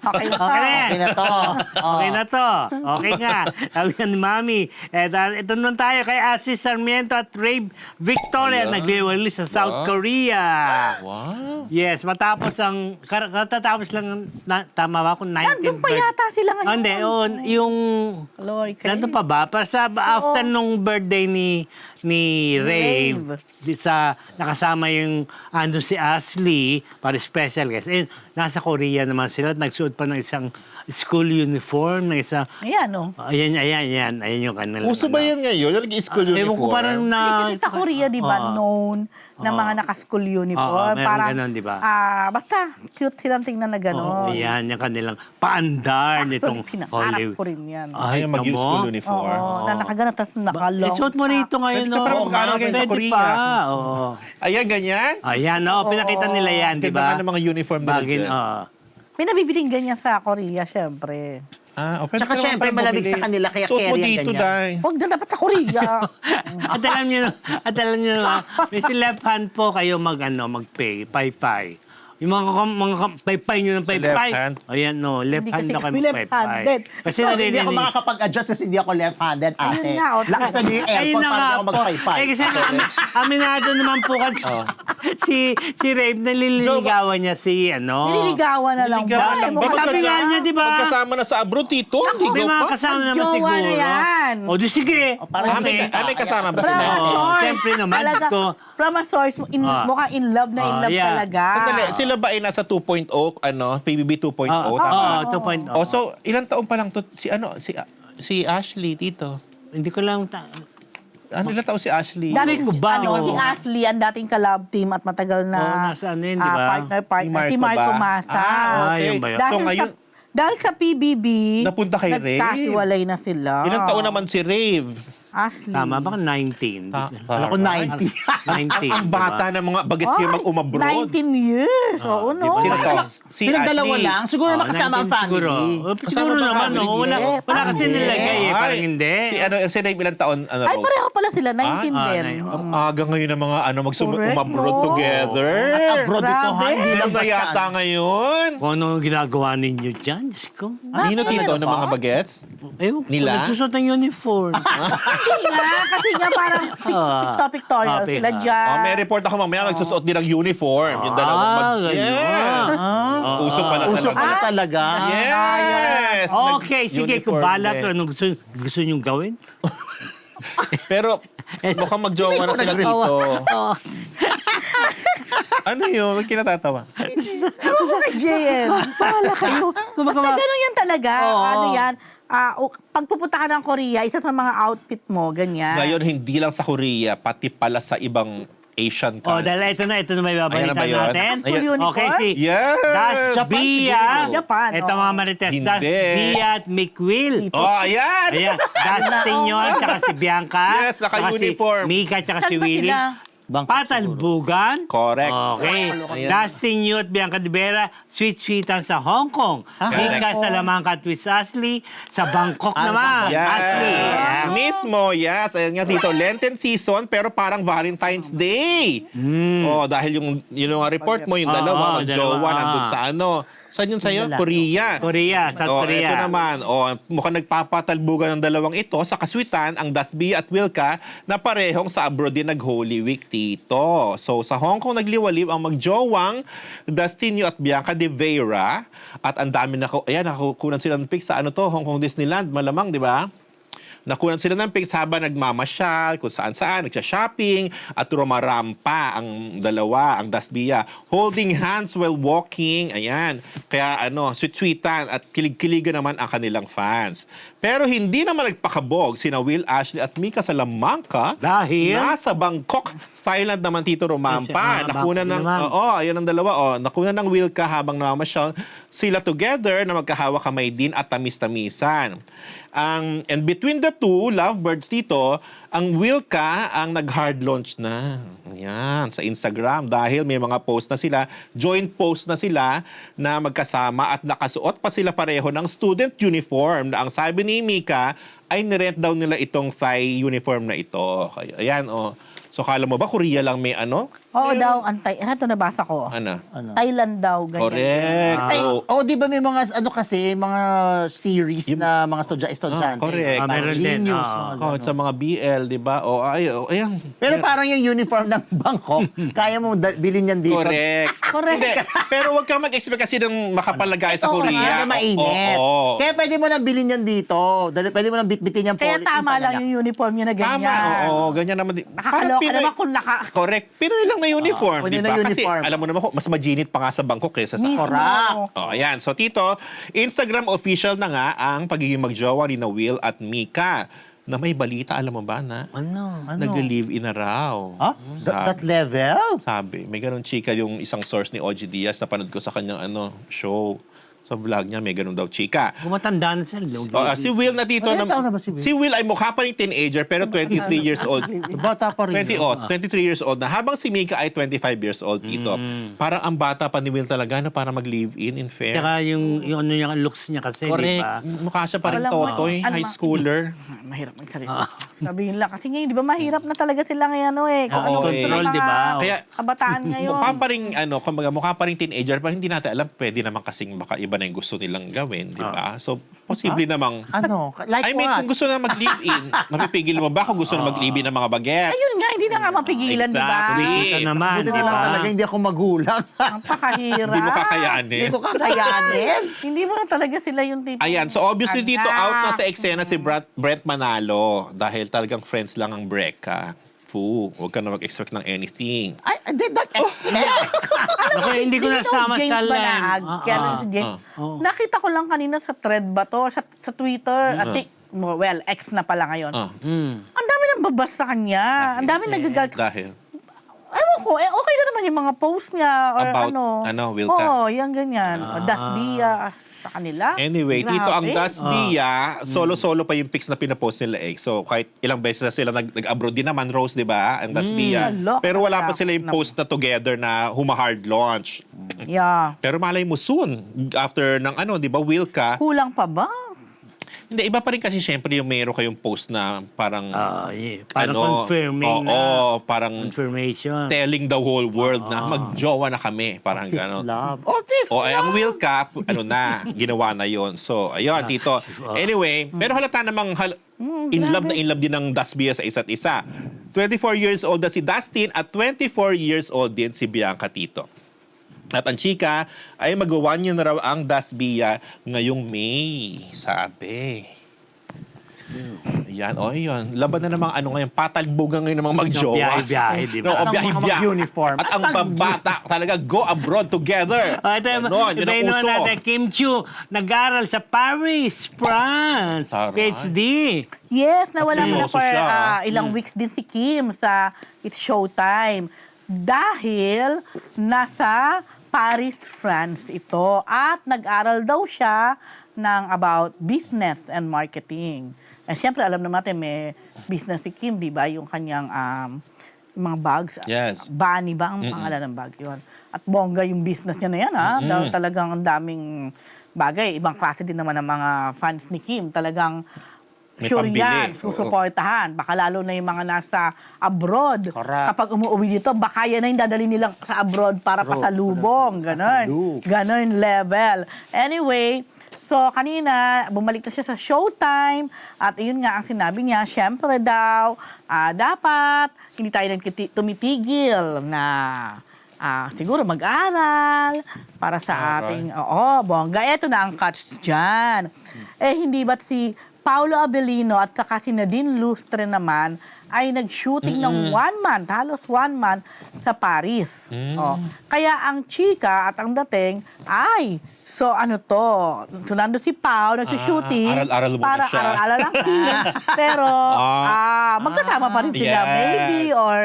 Okay na to. Okay na yan. Okay na to. Okay na to. Okay nga. Sabi nga ni Mami. Ito naman tayo kay Asis Sarmiento at Rave Victoria. Ayan. Nagliwali sa South Korea. Wow. Yes, matapos ang... Katatapos lang, tama ba kung 19th Nandun pa yata sila ngayon. Hindi, yung... Lord, kayo. Nandun pa ba? Para sa after nung birthday ni Rave, nakasama yung andun si Ashley para special guest. Eh, nasa Korea naman sila at nagsuot pa ng isang school uniform, ng isang... Ayan, oh. Ayan yung kanila. Uso ba yan ngayon? Yung nag-school uniform? Ewan ko parang na... Kasi sa Korea, di ba, known na mga naka-school uniform. meron Parang, ganun, di ba? basta, cute silang tingnan na gano'n. Ayan, yung kanilang paandar nitong Pinangarap ko rin yan. Ay, tamo. mag-school Oo, uniform. na nakagana, tapos nakalong. Isuot mo rito ngayon, Pwede ka no? parang mag-aaral ngayon sa Pwede Korea. pa, oo. Ayan, ganyan? Ayan, no? Pinakita nila yan, di Ganda ba? nga ng mga uniform nila Bagin, dyan. May nabibiling ganyan sa Korea, syempre. Pwede Tsaka ka naman syempre, parang malamig bumili. sa kanila, kaya Suot mo carry ang dito, ganyan. Day. Huwag na dapat sa Korea. At alam niyo naman, may si left hand po kayo mag-pay, pay-pay. Yung mga pay-pay nyo ng Sa pay-pay. left hand? Ayan, no, left Hindi hand kasi na kami kami left-handed. pay-pay. Kasi So, hindi ako narinig. makakapag-adjust kasi hindi ako left-handed, ate. Ayun nga, oh. Lakasan niyo yung Ayun aircon na para nga hindi ako po. mag-pay-pay. Kasi aminado naman po kasi si Rave, naliligawan niya si Nililigawan na lang ba? Nililigawan lang ba? Sabi nga niya, di ba? Magkasama na sa abroad, Tito. May Ligaw mga pa. kasama naman Jowa siguro. na yan. O, di sige. parang May kasama ba From sila? a Oo, source. siyempre naman, Talaga, ko. from a source, mukhang in love na in love yeah. talaga. Sandali, sila ba ay nasa 2.0, PBB 2.0, Oo, tama? 2.0. Oh, so ilang taon pa lang to si Ashley Tito? Hindi ko lang... Ilang taon si Ashley? Dating, ko ba, si oo. Ashley, ang dating ka-love team at matagal na Oo, nasa ano yun, di ba? partner, si Marco ba? Masa. Okay. yun ba yun? Dahil, So ngayon, dahil sa PBB, Napunta kay Rave. nagkahiwalay na sila. ilang taon naman si Rave? Ashley. Tama ba? 19. Alam ko 90. 19. Ang bata ng mga bagets Ay, yung mag-umabroad. 19 years. Oo, no. Sino to? Si Silang dalawa Ashley. lang. Siguro makasama ang family. Siguro ba naman, family? no? Wala Parang kasi hindi. nilagay eh. Parang Ay, hindi. Si Name ilang taon? Ano, Ay, Rose? pareho pala sila. 19 din. Ang aga ngayon ng mga Correct, umabroad no? together. Abroad ito, ha? Grabe. Hindi lang Ano na basta. yata ngayon? Kung ano ang ginagawa ninyo dyan, Diyos ko. Nino Tito ng mga bagets? Ewan ko, Nila? nagsusot ng uniform. Hindi nga, kasi nga parang pictorial Topic, sila dyan. May report ako mamaya, nagsusuot din ng uniform. Yung dalawang ganun. Yeah. Uso pala Uso talaga. pala talaga. Yes! Okay, sige, Nag-uniform kung balat din. to, ano gusto niyong gawin? Pero mukhang magjowa na sila dito. Oo. Ano yun? Ba't kinatatawa? Ewan ko kay JM. Pahala kayo. Basta ganun yan talaga. Ano yan? Pag pupunta ka ng Korea, isa sa mga outfit mo, ganyan. Ngayon, hindi lang sa Korea, pati pala sa ibang Asian Oh, country. dahil ito na may Ayan na babalitan ba yun? natin. School uniform? Okay, si Yes! Das Bia. Japan, Ito mga marites. Hindi. Das Bia at McWill. Oh, ayan! Ayan, Dustin yun, tsaka si Bianca. Yes, tsaka naka-uniform. Si Mika, tsaka si Saan ba Willie. sila? Patalbugan. Correct. Okay. Ayan. Dustin Yu at Bianca de Vera, sweet-sweetan sa Hong Kong. Mika sa Lamangka at Twist Ashley. Sa Bangkok naman. Yes. Ashley. Ayan. Mismo, yes. Ayan nga dito, Lenten season, pero parang Valentine's Day. Oh, dahil yung report mo, yung dalawa, mag-jowa, dalawa. nandun sa ano. Saan yun sa'yo? Korea. Korea, South Korea. Ito naman, mukhang nagpapatalbugan ng dalawang ito sa kaswitan, ang Dasbi at Wilka, na parehong sa abroad din nag-Holy Week dito. So, sa Hong Kong nagliwaliw ang magjowang Dustinio at Bianca de Vera. At ang dami nakukunan sila ng pics sa Hong Kong Disneyland, malamang, di ba? Nakunan sila ng pics habang nagmamasyal, kung saan-saan, nagsha-shopping, at rumarampa ang dalawa, ang Dasbia, holding hands while walking. Ayan. Kaya sweet-sweetan at kilig-kiligan naman ang kanilang fans. Pero hindi naman nagpakabog sina Will, Ashley at Mika sa Lamangka. Dahil? Nasa Bangkok, Thailand naman Tito Rumampa. Nakunan ng, ayan ang dalawa. Nakunan ng Wilka habang namamasyal sila together na magkahawa kamay din at tamis-tamisan. And between the two lovebirds dito, ang Wilka ang nag-hard launch na. Ayan, sa Instagram. Dahil may mga post na sila, joint post na sila na magkasama at nakasuot pa sila pareho ng student uniform na ang sabi ni Mika ay nirent daw nila itong Thai uniform na ito. Kaya, ayan, So, kala mo ba Korea lang may Oo daw, ito nabasa ko. Ano? Thailand daw, ganyan. Correct. Di ba may mga mga series na mga estudyante? correct. Meron din. Genius. Sa mga BL, di ba? Ayan. Pero parang yung uniform ng Bangkok, kaya mo bilhin yan dito. Correct. Hindi. Pero huwag kang mag-expect kasi ng makapalagay sa Oo, Korea. kasi mainit. Oo. Kaya pwede mo nang bilhin yan dito. Pwede mo nang bitbitin yan. Kaya tama lang yung uniform niya na ganyan. Tama. Oo, ganyan naman. Nakakaloka naman kung Correct. Pinoy lang na uniform, Pinoy di na ba? Kasi uniform. alam mo naman, mas majinit pa nga sa Bangkok kaysa sa Correct. Ayan. So, Tito, Instagram official na nga ang pagiging magjowa ni Will at Mika. Na may balita, alam mo ba na? Ano? Nag-live-in na raw. Huh? That level? Sabi, may ganun chika yung isang source ni OG Diaz na panood ko sa kanyang show. Sa vlog niya, may ganun daw chika. Kumatanda na sila. Si Will na dito. Ilang taon na ba si Will? Si Will ay mukha pa rin teenager pero 23 years old. Bata pa rin. 23 years old na. Habang si Mika ay 25 years old dito. Parang ang bata pa ni Will talaga na para mag-live-in in fair. Tsaka yung looks niya kasi, di Correct. ba? Mukha siya pa rin Alam mo, totoy, high schooler. Mahirap magsalita. Sabihin lang. Kasi ngayon, di ba mahirap na talaga sila ngayon, Kung Oo, ano control, di ba? Kaya, kabataan ngayon. mukha pa rin, mukha pa rin teenager, pero hindi natin alam, pwede naman kasing baka iba na yung gusto nilang gawin, di ba? So, posible namang... Like I mean, what? kung gusto na mag-live-in, mapipigil mo ba kung gusto na mag-live-in ng mga baget? Ayun nga, hindi na nga mapigilan, di ba? Exactly. Kita naman, Buti di na lang ba? talaga hindi ako magulang. Ang pakahirap. Hindi mo kakayanin. Hindi ko kakayanin. Hindi mo na talaga sila yung tipo. Ayan, so obviously dito Anak. out na sa eksena si Brent Manalo dahil talagang friends lang ang Breka. Huwag ka na mag-expect ng anything. I did not expect. Ako, hindi ko nasama sa James line. Banaag. Kaya lang si James. Nakita ko lang kanina sa thread ba to? Sa Twitter. Well, ex na pala ngayon. Ang dami nang babas sa kanya. Ang dami nagagalit. Dahil? Ewan ko, okay na naman yung mga post niya. Or About, Wilka? Oo, yung ganyan. Das Dia. sa kanila. Anyway, Grabe. Tito, ang Dasbia, solo-solo pa yung pics na pinapost nila eh. So, kahit ilang beses na sila nag-abroad din naman, Rose, di ba? Ang Dasbia. Alo, Pero wala pa kaya- sila yung post na together na huma-hard launch. Yeah. Pero malay mo soon, after ng di ba, Wilka, Kulang pa ba? hindi, iba pa rin kasi syempre yung meron kayong post na parang, Yeah. Parang confirming parang confirmation. telling the whole world na magjowa na kami. Parang This gano'n. love. Oh, this O ay, ang love. Will Cup, ginawa na yon. So, ayun, Tito. Anyway, pero halata namang in love din ng Dasbia sa isa't isa. 24 years old na si Dustin at 24 years old din si Bianca, Tito. At ang chika ay mag-1 year na raw ang Dasbia ngayong May, sabi. Yan, yun. Laban na namang ngayon, patalbogan ngayon namang magjowa. Biyahe-biyahe, di ba? No, At ang mga biyahe-biyahe. mag-uniform. At ang babata talaga go abroad together. Ito, Ganon, yun ang ibahin naman uso. natin, Kim Chiu, nag-aral sa Paris, France. Taray. PhD. Yes, nawala mo na seryoso for siya, ilang weeks din si Kim sa It's Showtime. Dahil nasa Paris, France ito. At nag-aral daw siya ng about business and marketing. Eh, siyempre, alam naman natin, may business si Kim, di ba? Yung kanyang yung mga bags. Yes. Bunny ba ang pangalan ng bag yun? At bongga yung business niya na yan, ha? Dahil talagang ang daming bagay. Ibang klase din naman ng mga fans ni Kim. Talagang May sure pambili. yan, Oo. susuportahan. Baka lalo na yung mga nasa abroad. Correct. Kapag umuwi dito, baka yan na yung dadali nilang sa abroad para pasalubong. Ganon. Pasalub. Ganon level. Anyway, so kanina, bumalik na siya sa Showtime. At yun nga ang sinabi niya, syempre daw, dapat hindi tayo tumitigil na siguro mag-aral para sa ating, bongga. Eto na ang catch dyan. Hindi ba't si Paolo Abelino at saka si Nadine Lustre naman ay nag-shooting ng 1 month, halos 1 month sa Paris. Kaya ang chika at ang dating ay, so nando si Pao, nagsushooting. Aral-aral muna para siya. aral-aral lang Kim. Pero, magkasama pa rin sila, Yes. maybe, or,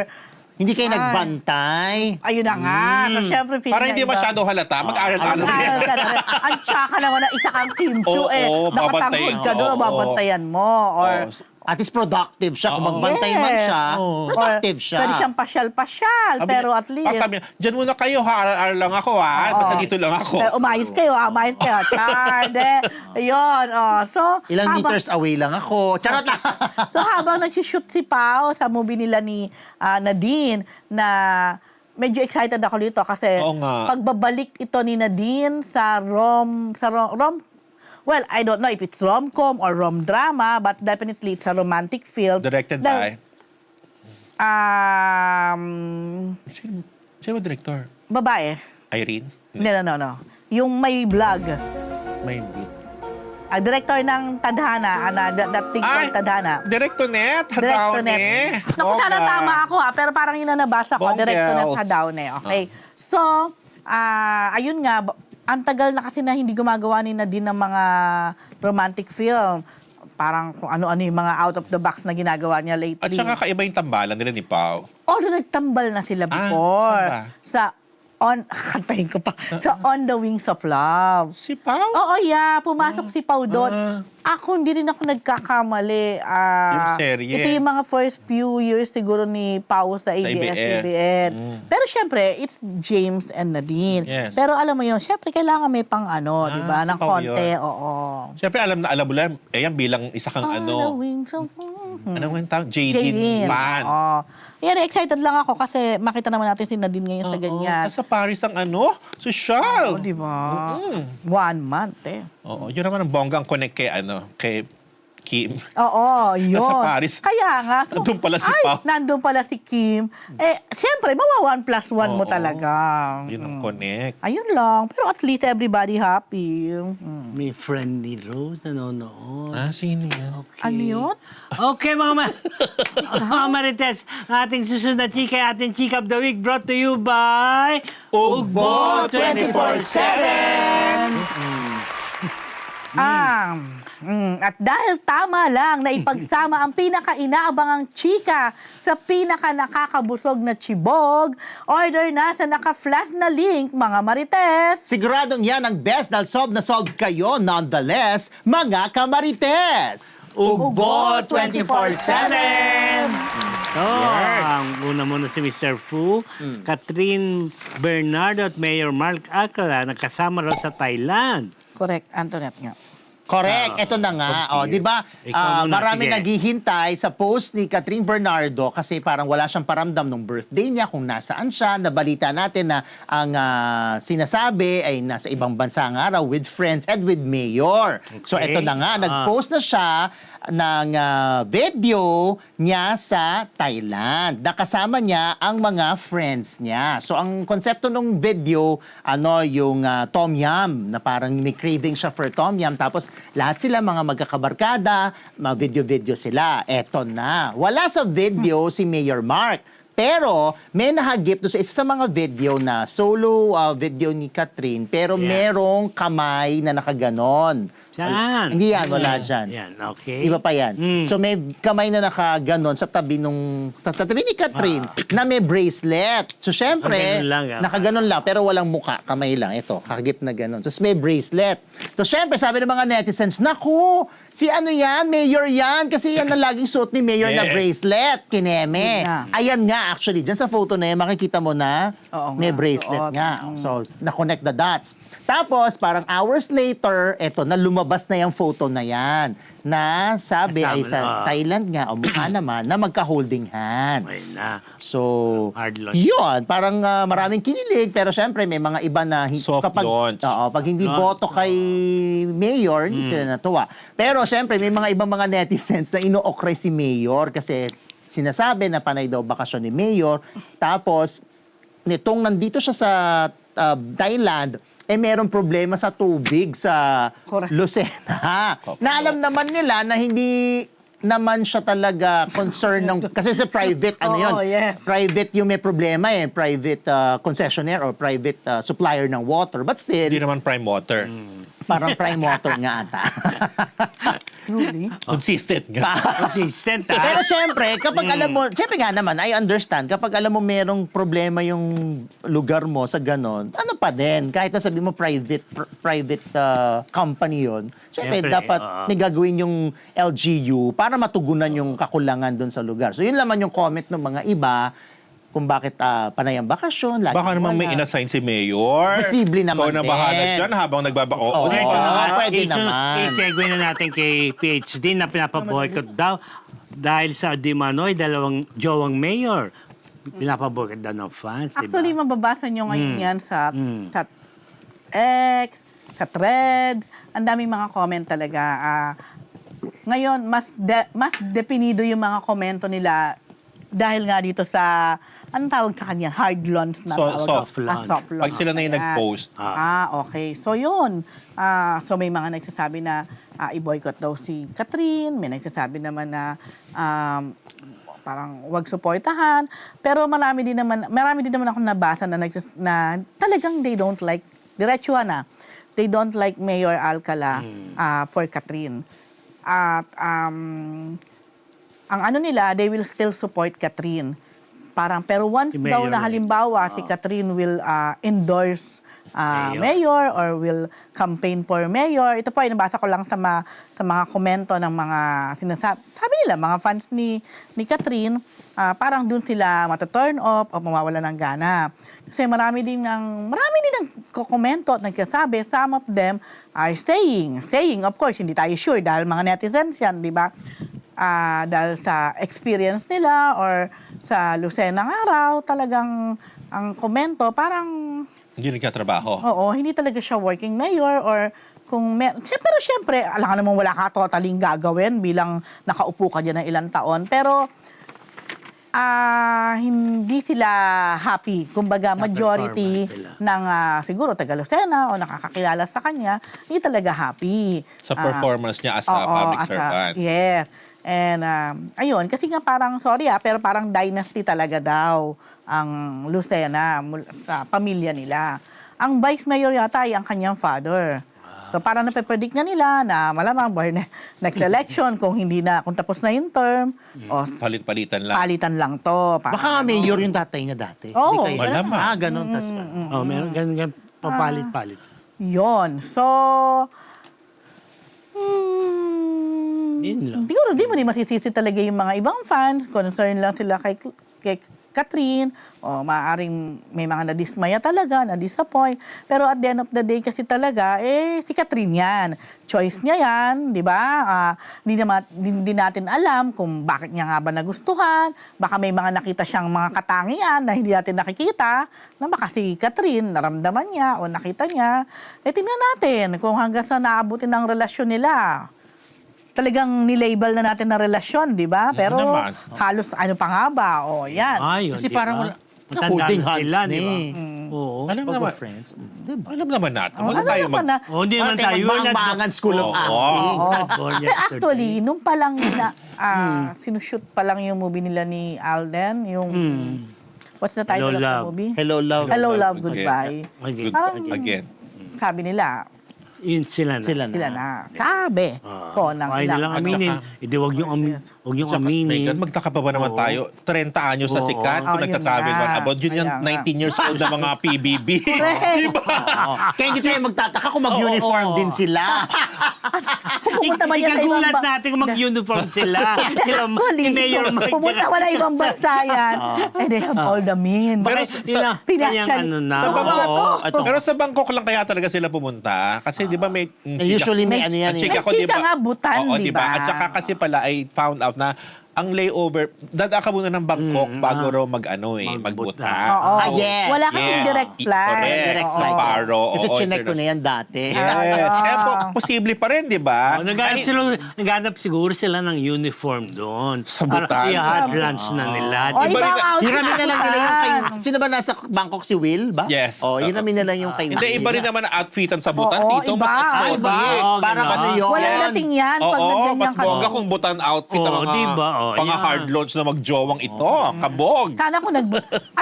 Hindi kayo nagbantay. ayun na nga. So, syempre, feeling Para hindi na iba. masyado halata, mag-aral-aral Mag-aaral din. ka na rin. Ang tsaka naman na isa kang Kim Chu, Oo, nakatanghod babantayan. ka doon, Oo. babantayan mo. Or, At least productive siya. Kung magbantay man Yes. siya, or productive siya. pwede siyang pasyal-pasyal, pero at least, Sabi niya, dyan muna kayo ha, aral-aral lang ako ha. Basta dito lang ako. pero umayos kayo, umayos kayo. Charde. Ayun, So, Ilang meters away lang ako. Charot lang. So habang nagsishoot si Pao sa movie nila ni Nadine na medyo excited ako dito kasi Oo nga. pagbabalik ito ni Nadine sa rom well, I don't know if it's rom-com or rom-drama, but definitely it's a romantic film. Directed by? Sino director? Babae. Irene? No. Yung may vlog. May hindi. Director ng Tadhana, dating Ay, Tadhana. Directonet, Directonet. Hadaone. Naku, sana tama ako pero parang yun na nabasa ko. Bongels. Directonet Hadaone. Okay. So, ayun nga, ang tagal na kasi na hindi gumagawa ni Nadine ng mga romantic film. Parang kung ano-ano yung mga out of the box na ginagawa niya At lately. saka kaiba yung tambalan nila ni Pao. Although nagtambal na sila before. saan ba? Sa kantahin ko pa. Sa On the Wings of Love. Si Pao? Oo, pumasok si Pao doon. Ako, hindi rin ako nagkakamali. Yung serye. Ito yung mga first few years siguro ni Pao sa ABS-CBN. Pero syempre, it's James and Nadine. Yes. Pero alam mo yun, syempre kailangan may pang di ba? Ng Pao konti, yun. oo. Siyempre, alam mo lang, yan bilang isa kang On the Wings of ano nga yung tawag? JD Jaylin. fan. Oo. Yan, excited lang ako kasi makita naman natin si Nadine ngayon sa ganyan. Sa Paris ang social. Oo, di ba? 1 month Oo, yun naman ang bonggang connect kay Kim. Oo, yun. Nasa Paris. Kaya nga. Nandun pala si Pao. Nandun pala si Kim. Siyempre, mawa 1+1 mo Oo. talaga. Yun ang connect. Ayun lang. Pero at least everybody happy. May friend ni Rose nanonood. Sino yan? Okay. Ano yun? Okay, mga Marites, ating susunod na chika, ating Chika of the Week brought to you by Ugbo 24/7. At dahil tama lang na ipagsama ang pinaka-inaabangang chika sa pinaka-nakakabusog na chibog, order na sa naka-flash na link, mga Marites. Siguradong yan ang best dahil na solve kayo nonetheless, mga kamarites. Ugbo 24/7! Ang una muna si Mr. Fu, Catherine Bernardo at Mayor Mark Alcala nagkasama raw sa Thailand. Correct, Antoinette nga. Correct. Ito na nga. Okay. Di ba? Ikaw muna, Marami sige. naghihintay sa post ni Catherine Bernardo kasi parang wala siyang paramdam nung birthday niya kung nasaan siya. Nabalita natin na ang sinasabi ay nasa ibang bansa nga raw with friends and with mayor. So Okay. ito na nga. Nag-post na siya ng video niya sa Thailand. Nakasama niya ang mga friends niya. So ang konsepto ng video, yung tom yum, na parang may craving siya for tom yum. Tapos lahat sila mga magkakabarkada, video-video sila. Eto na. Wala sa video si Mayor Mark. Pero may nahagip doon sa isa sa mga video na solo video ni Catherine, pero Yeah. merong kamay na nakaganon. Saan? Hindi yan, wala dyan. Yan, okay. Iba pa yan. So may kamay na nakaganon sa tabi ni Catherine na may bracelet. So syempre, Ganun lang, nakaganon lang pero walang muka, kamay lang. Ito, kakagip na ganon. So may bracelet. So syempre, sabi ng mga netizens, naku, si ano yan, mayor yan. Kasi yan ang laging suot ni mayor na Yes. bracelet, kineme. Yun na. Ayan nga, actually, dyan sa photo na yan, makikita mo na Oo may nga, bracelet suot. nga. So, na-connect the dots. Tapos, parang hours later, eto, na lumabas na yung photo na yan. Na sabi Kasama ay sa na. Thailand nga, o mukha naman, na magka-holding hands. Ayun na. So, Hard launch. yun, parang maraming kinilig, pero syempre may mga iba na Soft launch. pag hindi boto kay Mayor, hindi sila natuwa. Pero syempre may mga ibang mga netizens na ino-okray si Mayor kasi sinasabi na panay daw bakasyon ni Mayor. Tapos, nitong nandito siya sa Thailand, merong problema sa tubig sa Correct. Lucena. Na alam naman nila na hindi naman siya talaga concern ng kasi sa private yun. Oo, yes. Private yung may problema private concessionaire or private supplier ng water. But still, Hindi naman prime water. parang prime water nga ata. Truly. Consistent nga. Consistent, Pero syempre, kapag alam mo, syempre nga naman, I understand, kapag alam mo merong problema yung lugar mo sa ganon, ano pa din, kahit na sabi mo private company yun, syempre Syempre, dapat may gagawin yung LGU para matugunan yung kakulangan doon sa lugar. So yun naman yung comment ng mga iba, kung bakit panay ang bakasyon, lagi Baka naman may wala. inassign si Mayor. Posible naman Ikaw na din. bahala dyan habang nagbabako. Oo. Ito na nga, pwede naman. I-segue na natin kay PhD na pinapaboycott daw dahil sa di manoy, dalawang jowang mayor. Pinapaboycott daw ng fans, Actually, diba? mababasa nyo ngayon yan sa X, sa Threads. Ang daming mga comment talaga. Ngayon, mas definido yung mga komento nila dahil nga dito sa, anong tawag sa kanya? Hard launch na tawag. Soft launch. Soft launch. Pag sila na yung Ayan. nag-post. Okay. So, yun. So, may mga nagsasabi na i-boycott daw si Catherine. May nagsasabi naman na parang wag suportahan. Pero marami din naman ako nabasa na, na talagang they don't like, diretsuhan na, they don't like Mayor Alcala for Catherine. At ang ano nila, they will still support Catherine. Pero once Si daw Mayor na halimbawa si Catherine will endorse mayor or will campaign for mayor. Ito po ay nabasa ko lang sa mga komento ng mga sinasabi. Sabi nila, mga fans ni Catherine, parang dun sila mataturn off o mawawala ng gana. Kasi marami din nagko-komento at nagsasabi, some of them are saying, of course, hindi tayo sure dahil mga netizens yan, di ba? Dahil sa experience nila or sa Lucena ng araw, talagang ang komento parang Hindi nagkatrabaho. oo, hindi talaga siya working mayor or pero syempre, alam ka naman wala ka totaling gagawin bilang nakaupo ka dyan ng ilang taon. Pero hindi sila happy. Kumbaga, majority performance ng siguro taga Lucena o nakakakilala sa kanya, hindi talaga happy. Sa performance niya as a Oo, public as servant. Yes. And ayun, kasi nga parang, sorry pero parang dynasty talaga daw ang Lucena sa pamilya nila. Ang vice mayor yata ay ang kanyang father. So parang nape-predict na nila na malamang next election, kung tapos na yung term, o Palit-palitan lang. palitan lang to. Parang Baka nga mayor yung tatay niya dati. Oo, Hindi kayo- malamang. Ganun. Meron ganun, papalit-palit. Yon. So, Yun lang. siguro di mo din masisisi talaga yung mga ibang fans. Concerned lang sila kay Catherine. O maaaring may mga nadismaya talaga, na-disappoint. Pero at the end of the day kasi talaga, si Catherine yan. Choice niya yan, di ba? Hindi natin alam kung bakit niya nga ba nagustuhan. Baka may mga nakita siyang mga katangian na hindi natin nakikita, na baka si Catherine naramdaman niya o nakita niya. Tingnan natin kung hanggang sa naabutin ng relasyon nila. Talagang nilabel na natin na relasyon, di ba? Pero naman. halos ano pa nga ba? O, yan. Ayun, Kasi di parang ba? wala- Matanda holding na hands sila, na di ba? eh. Oo. Alam Pag naman, friends. Diba? alam naman natin. O, Wala ano tayo naman na? Oh, hindi man tayo. Magbangan School of Oo. Acting. Born Pero actually, nung pa lang sinushoot pa lang yung movie nila ni Alden, yung what's the title Hello, of the Love. movie? Hello, love. Hello, Love, Goodbye. Goodbye. Again. Parang Again. sabi nila, Yun sila na. Sila sila na. na. Sabi ko ng Ay ilang. nilang aminin. Hindi, wag yung aminin. Megan, magtaka pa ba naman Oo. tayo? 30 anyos sa Oo. sikat, kung Oh, yun nagta-travel nga. man abroad, yun yung Kaya nga. 19 years old na mga PBB. Correct. Kaya hindi tayo magtataka kung mag-uniform Oo. din sila. Kung pumunta man yan sa ibang Ikagulat natin kung mag-uniform sila. Actually, Si Mayor Mike. pumunta man na ibang bansa yan. And they have all the means. Pero Pinasyan. ano na. Sa Bangkok, Oo, ito. pero sa Bangkok lang kaya talaga sila pumunta. Kasi di ba may... Usually may ano yan. Ang eh. chika ko, May di ba? chika nga, butan, Oo, di di ba? ba? At saka kasi pala ay found out na ang layover, dadaan ka muna ng Bangkok bago raw magbuta. Oo. Yes. Wala kang indirect flight. Correct. Direct Oo. flight. Paro, Kasi oo, chinek ko na yan dati. Yes. Posible pa rin, di ba? Naghanap siguro sila ng uniform doon. Sa Bhutan. Para i-hot lunch na nila. O, Iba ibang rin- outfit. Hiramin na lang nila yung kay... Sino ba nasa Bangkok? Si Will ba? Yes. Hiramin na lang yung kay Will. Hindi, iba rin naman ang outfitan sa Bhutan. Oo, Tito, iba. mas Ay, exotic. ba? Oo, Para gano'n. kasi yun. Walang dating yan pag Oo, nagganyan mas ka. bongga kung Bhutan outfit ang Oo, mga diba? Oo, hard yan. launch na magjowang ito. Kabog. Sana kung alam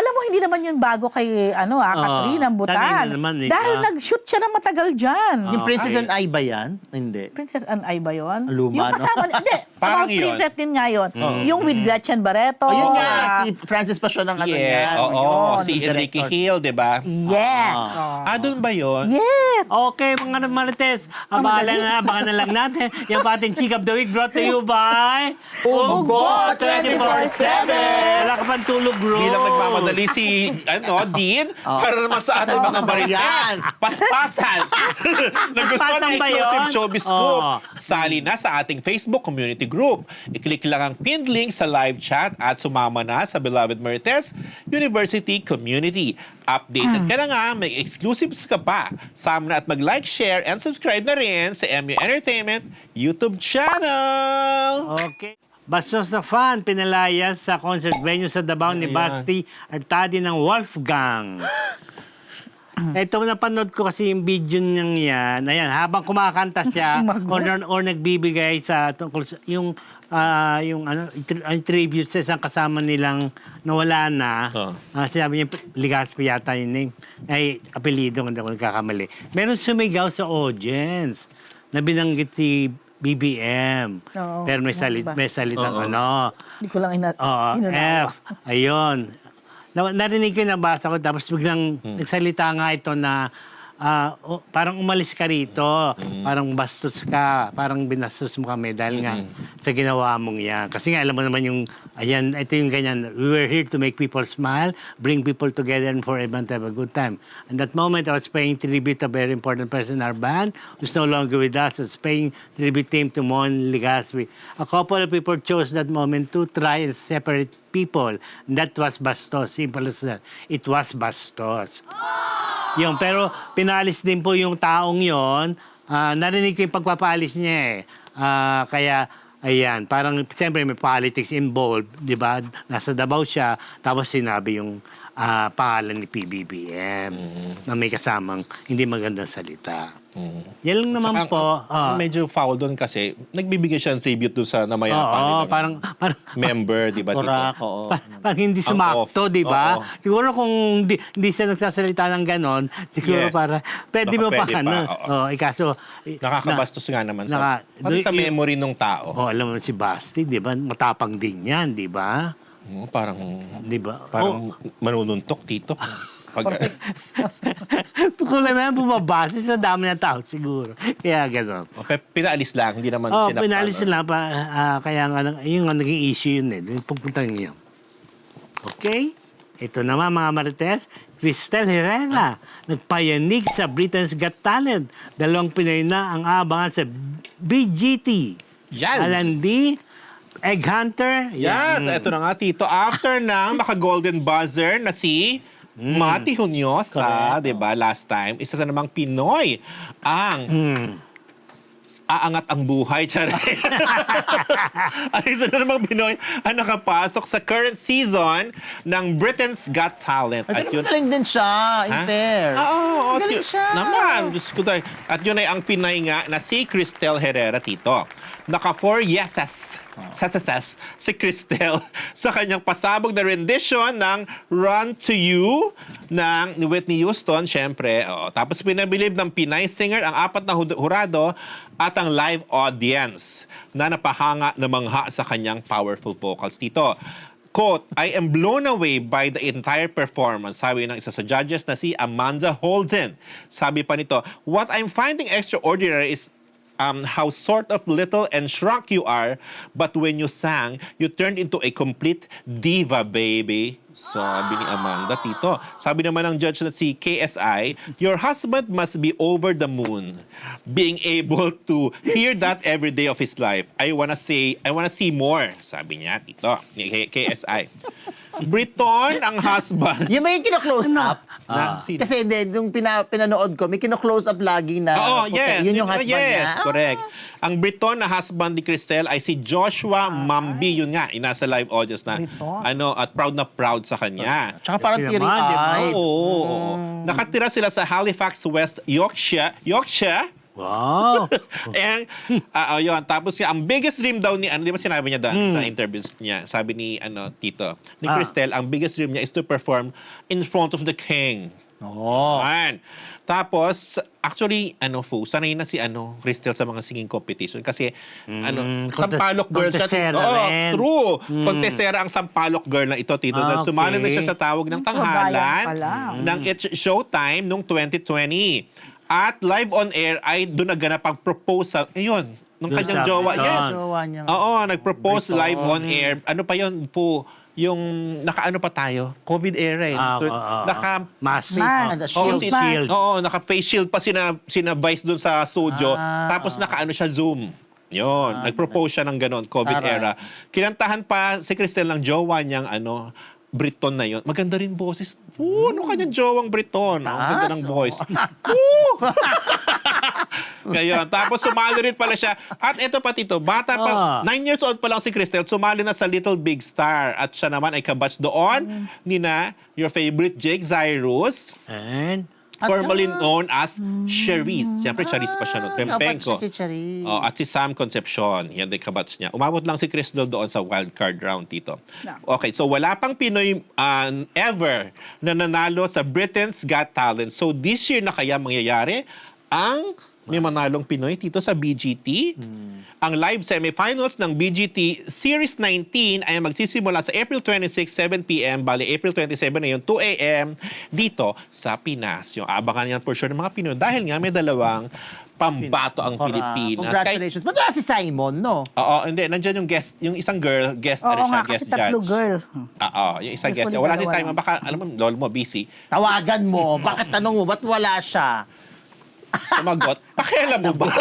mo, hindi naman yun bago kay Catherine ang Butan. kanina naman, eh. Dahil nag-shoot siya ng matagal dyan. Yung Princess and I ba yan? Hindi. Princess Anne ba yun? Luma, Yung kasama niya. Hindi, Parang about yun. princess din nga yun. Yung with Gretchen Barreto. Ayun nga, Ah, si Francis pa siya ng ano Yeah, yan. oo. yun. Si Enrique Director. Hill, di ba? Yes. Doon ba yun? Yes. Okay, mga Marites, abangan na lang natin. Yung ating Chick of the Week brought to you by Ugo 24/7. Wala ka pang tulog, bro. Hindi lang nagmamadali si Dean para naman sa ating mga bariyan. Paspasan. Nagustuhan Paspasan ng ba exclusive yun? showbiz scoop. Oo. Sali na sa ating Facebook community group. I-click lang ang pinned link sa live chat at sumama na sa Beloved Marites University Community. Updated ka na nga, may exclusives ka pa. Sama na at mag-like, share, and subscribe na rin sa MU Entertainment YouTube channel. Okay. Bastos na fan, pinalayas sa concert venue sa Davao ni Ayan. Basti at tadi ng Wolfgang. Ito, napanood ko kasi yung video niyang yan. Ayan, habang kumakanta siya Sumagot. or nagbibigay sa tungkol sa yung tribute sa isang kasama nilang nawala na. Sinabi niya, Ligaspi yata yung name. Ay, apelido, kung hindi ako nagkakamali. Meron sumigaw sa audience na binanggit si BBM. Oo. Pero may Ano salitang ano. Hindi ko lang Oo, inunawa. F. Ayun. Narinig ko, nabasa ko, tapos biglang nagsalita nga ito na parang umalis ka rito, parang bastos ka, parang binastos mo kami dahil nga sa ginawa mong yan. Kasi nga alam mo naman yung, ayan, ito yung ganyan, we were here to make people smile, bring people together and for everyone to have a good time. And that moment, I was paying tribute to a very important person in our band who's no longer with us. I was paying tribute to him to Mon Ligaspi. A couple of people chose that moment to try and separate people. And that was bastos. Simple as that. It was bastos. Yung, pero pinalis din po yung taong yon. Narinig ko yung pagpapalis niya eh. Kaya, ayan, parang siyempre may politics involved, di ba? Nasa Davao siya, tapos sinabi yung pangalan ni PBBM na may kasamang hindi magandang salita. Yan lang naman Ang- po. ang medyo foul doon kasi nagbibigay siya ng tribute doon sa namayapa Oo, nilang parang member, di ba? Correct, oo. parang hindi Ang sumakto, off. di ba? Oo. Siguro kung hindi siya nagsasalita ng ganon, siguro Yes. para pwede Baka mo pa pwede pa, ano. oo. Oh, ikaso Nakakabastos nga naman sa, pati sa yung- memory ng tao. alam mo si Basti, di ba? Matapang din yan, di ba? Parang Di ba? manununtok dito. Pag, Kulang na bumabase sa dami ng tao siguro. Kaya gano'n. pinaalis lang, hindi naman Oh, sinaktan. pinalis sila pa. Kaya nga, yun nga naging issue yun eh. Yung pagpunta niyo. Okay? Ito naman mga Marites, Cristel Herrera, nagpayanig sa Britain's Got Talent. 2 Pinoy na ang abangan sa BGT. Yes! Alandi, Egg Hunter. Yes, eto na nga, Tito. After ng maka-golden buzzer na si Mati Hunyosa, di ba, last time, isa sa namang Pinoy ang aangat ang buhay. Charay. Ang isa na namang Pinoy ang nakapasok sa current season ng Britain's Got Talent. Ay, pero magaling din siya, in Ha? fair. Oo, Magaling siya. Naman, Diyos ko tayo. At yun ay ang Pinay nga na si Cristel Herrera, Tito. Naka 4 yeses. Sasasas si Cristel sa kanyang pasabog na rendition ng Run to You ng ni Whitney Houston, syempre. Tapos pinabilib ng Pinay singer ang 4 na hurado at ang live audience na napahanga na mangha sa kanyang powerful vocals, Tito. Quote, I am blown away by the entire performance, sabi ng isa sa judges na si Amanda Holden. Sabi pa nito, what I'm finding extraordinary is how sort of little and shrunk you are, but when you sang, you turned into a complete diva, baby. Sabi ni Amanda, Tito. Sabi naman ng judge na si KSI, your husband must be over the moon, being able to hear that every day of his life. I wanna see more, sabi niya, Tito, ni KSI. Briton, ang husband. Yung may kino-close up. Sino? Kasi nung pinanood ko, may kino-close up lagi na Oo, puti. yes. Yun yung husband yes, niya. correct. Ang Briton na husband ni Cristel ay si Joshua Mambi. Yun nga, inasa live audience na. Briton. At proud na kanya. Tsaka parang Yun naman, di ba? teary-eyed. Oo. Nakatira sila sa Halifax, West Yorkshire. Wow! And, yun. Tapos ang biggest dream daw ni, di ba sinabi niya doon sa interviews niya, sabi ni, Tito, ni Cristel, ang biggest dream niya is to perform in front of the king. Oo. Ayan. Tapos, actually, sanay na si Cristel sa mga singing competition kasi, Sampalok girl siya. Contesera Oo, rin. true. Contesera ang Sampalok girl na ito, Tito. Okay. Sumali na siya sa tawag ng tanghalan Kabayan pala. ng It's Showtime noong 2020. At live on air ay doon naganap ang proposal. Ayun, nung Doon kanyang sa jowa. Briton. Yes. Jowa niya. Oo, nag-propose Briton. live on air. Ano pa yun po? Yung nakaano pa tayo? COVID era eh. Naka... Mask. Mask. Oo, Shield. Shield. Oo, naka-face shield pa sina Vice doon sa studio. Tapos nakaano siya Zoom. Yun, nag-propose siya ng ganon, COVID Tara. era. Kinantahan pa si Cristel ng jowa niyang Briton na yon. Maganda rin boses. Ano kanyang jowang Briton? Ang ganda ng voice. Ngayon, tapos sumali rin pala siya. At ito pa, Tito, bata pa, 9 years old pa lang si Cristel, sumali na sa Little Big Star. At siya naman ay kabatch doon ni your favorite Jake Zyrus, And, formerly known as Cherise. Siyempre, Cherise pa siya noon. Pempenko. Dapat siya si Charis. At si Sam Concepcion, yan din kabatch niya. Umabot lang si Cristel doon sa wildcard round, Tito. Okay, so wala pang Pinoy ever na nanalo sa Britain's Got Talent. So this year na kaya mangyayari ang may manalong Pinoy, Tito, sa BGT. Ang live semifinals ng BGT Series 19 ay magsisimula sa April 26, 7 p.m. Bali, April 27 na yun, 2 a.m. dito sa Pinas. Yung abangan yan for sure ng mga Pinoy dahil nga may dalawang pambato ang Pilipinas. Congratulations. Ba't wala si Simon, no? Oo, hindi. Nandiyan yung guest, yung isang girl, guest, Oo nga, guest kasi tatlo judge. girl. Oo, yung isang Guess guest. ko Wala si dalawa Simon. lang. Baka, alam mo, lolo mo, busy. Tawagan mo. Bakit tanong mo? Ba't wala siya? Sumagot. Pakialam mo ba?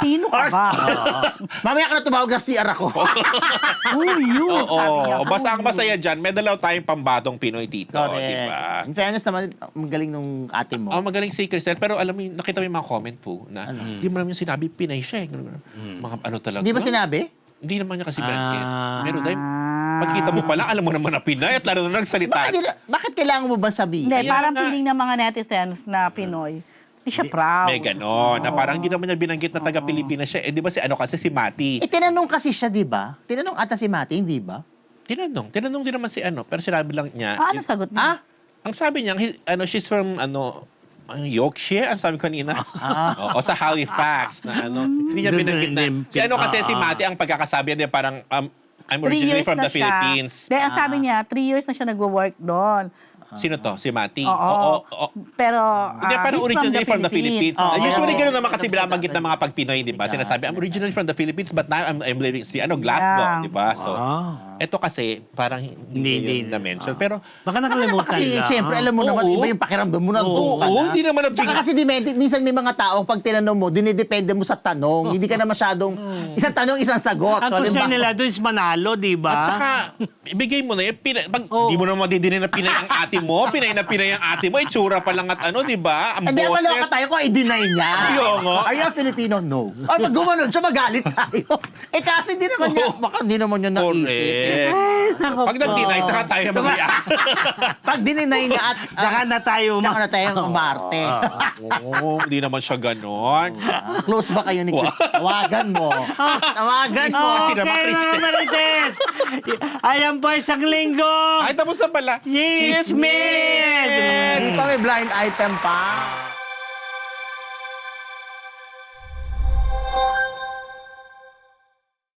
Sino ka ba? Mamaya ka na tumawag na CR ako. Who you? Sabi niya. Oo, basta ang masaya dyan, may dalaw tayong pambatong Pinoy, Tito. Correct. Di ba? In fairness naman, ang galing nung ate mo. Oh, magaling si Cristel. Pero alam mo, nakita mo yung mga comment po na di mo naman yung sinabi, Pinay siya. Mga ano talaga. Hindi ba sinabi? Hindi naman niya kasi blanket. Pero dahil, pagkita mo pala, alam mo naman na Pinay at lalo na nagsalita. Bakit kailangan mo ba sabihin? Hindi, Kaya parang nga. feeling ng mga netizens na Pinoy, hindi siya proud. May ganon, na parang hindi naman niya binanggit na taga-Pilipinas siya. Eh, di ba si ano kasi si Mati? Tinanong kasi siya, di ba? Tinanong ata si Mati, hindi ba? Tinanong din naman si ano, pero sinabi lang niya. Ano sagot niya? Ang sabi niya, she's from Yorkshire, ang sabi ko kanina. O sa Halifax na hindi niya binanggit na. Si ano kasi si Mati, ang pagkakasabi niya parang I'm 3 originally years from na the Philippines. Dahil ang sabi niya, 3 years na siya nagwo-work doon. Sino to? Si Mati? Oo. Pero, Hindi, parang he's originally from the Philippines. Oo. Usually gano'n naman From kasi the binabanggit ng mga pag-Pinoy, di ba? Sinasabi, I'm originally from the Philippines but now I'm living in Glasgow, Yeah. di ba? So, eto kasi parang hindi yun na-mention. Pero, Baka nakalimutan Kasi na. siyempre, alam mo naman, Oo. iba yung pakiramdam mo na doon ka na. hindi naman Tsaka kasi minsan may mga tao, pag tinanong mo, dinidepende mo sa tanong. Hindi ka na masyadong, isang tanong, isang sagot. Ang concern nila doon is manalo, di ba? at saka, ibigay mo na yun. Pag hindi mo naman madidinig na Pinay ang ate mo, Pinay ang ate mo, itsura pa lang at di ba? Ang Hindi, maloka boses. tayo kung i-deny niya. Ayaw nga. Are you a Filipino? No. Pag gumanon siya, magalit tayo. Kaso hindi naman niya, baka hindi naman niya naisip. Correct. Pag nag-deny, saka tayo mag-react. Pag dininay niya at Tsaka na tayo tsaka na tayong umarte. Oo, hindi naman siya ganon. Close ba kayo ni Chris? Tawagan mo. Tawagan mo. Kasi naman, Okay, Kriste. mga Marites! Ayan po, isang linggo! Ay, tapos na pala. Chismis! Hindi pa may blind item pa.